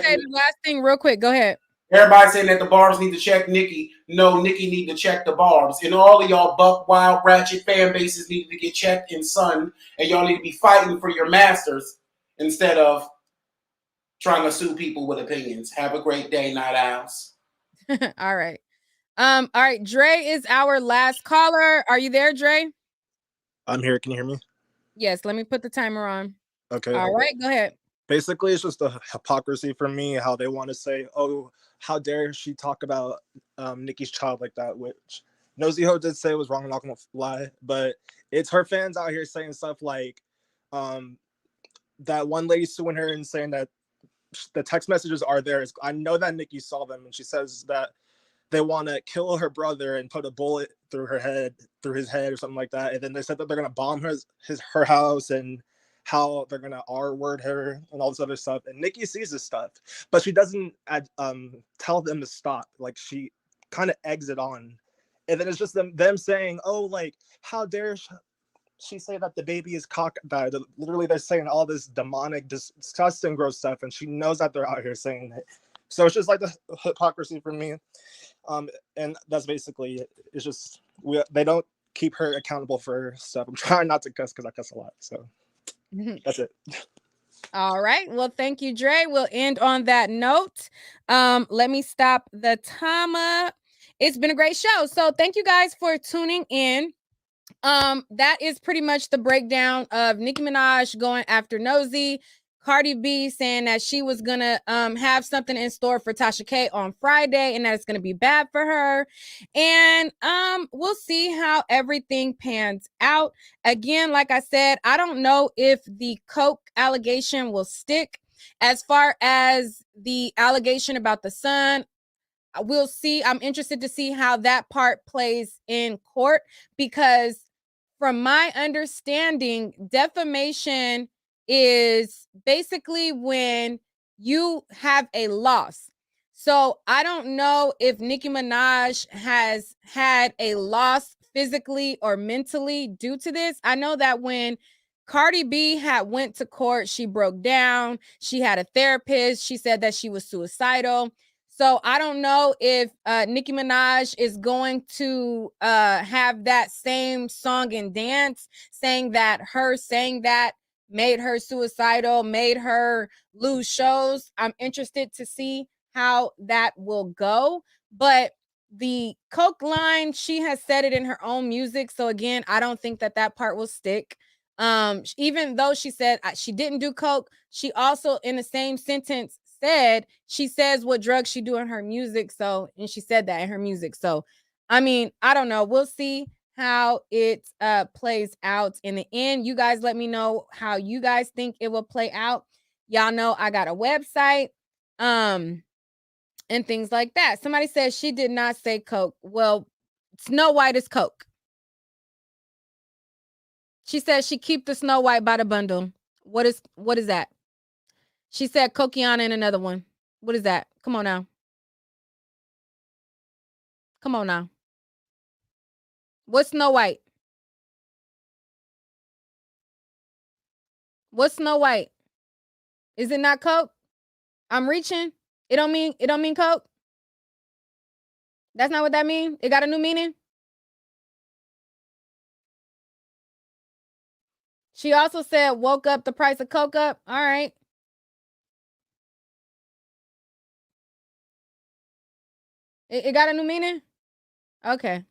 Say the last thing real quick. Go ahead. Everybody saying that the barbs need to check Nicki. No, Nicki need to check the barbs. And all of y'all buck wild ratchet fan bases need to get checked and sunned. And y'all need to be fighting for your masters instead of trying to sue people with opinions. Have a great day, Night Owls. All right. All right. Dre is our last caller. Are you there, Dre? I'm here. Can you hear me? Yes. Let me put the timer on. Okay. All right. Go ahead. Basically, it's just a hypocrisy for me how they want to say, "Oh, how dare she talk about Nicki's child like that?" Which Nosey Heaux did say was wrong. I'm not gonna lie, but it's her fans out here saying stuff like that one lady suing her and saying that the text messages are there. I know that Nicki saw them, and she says that they want to kill her brother and put a bullet through his head or something like that. And then they said that they're gonna bomb her house and how they're gonna R-word her and all this other stuff. And Nicki sees this stuff, but she doesn't tell them to stop. Like she kind of eggs it on, and then it's just them saying, "Oh, like how dare she say that the baby is cockeyed?" Literally, they're saying all this demonic, disgusting, gross stuff, and she knows that they're out here saying it. So it's just like the hypocrisy for me. And that's basically it. It's just they don't keep her accountable for stuff. I'm trying not to cuss because I cuss a lot. So that's it. All right. Well, thank you, Dre. We'll end on that note. Let me stop the timer. It's been a great show. So thank you guys for tuning in. That is pretty much the breakdown of Nicki Minaj going after Nosey. Cardi B saying that she was gonna have something in store for Tasha K on Friday and that it's gonna be bad for her. And we'll see how everything pans out. Again, like I said, I don't know if the coke allegation will stick. As far as the allegation about the son, we'll see. I'm interested to see how that part plays in court, because from my understanding, defamation is basically when you have a loss. So I don't know if Nicki Minaj has had a loss physically or mentally due to this. I know that when Cardi B had went to court, she broke down. She had a therapist. She said that she was suicidal. So I don't know if Nicki Minaj is going to have that same song and dance, saying that made her suicidal, made her lose shows. I'm interested to see how that will go. But The coke line, she has said it in her own music. So again, I don't think that part will stick. Even though she said she didn't do coke, she also in the same sentence said she says what drugs she do in her music. So, and she said that in her music. So, I mean, I don't know. We'll see how it plays out in the end. You guys let me know how you guys think it will play out. Y'all know I got a website. And things like that. Somebody says she did not say coke. Well, Snow White is coke. She says she keep the Snow White by the bundle. What is that? She said Coquiana and another one. What is that? Come on now. Come on now. What's Snow White? What's Snow White? Is it not coke? I'm reaching. It don't mean coke. That's not what that means. It got a new meaning. She also said woke up the price of coke up. All right. It got a new meaning? Okay.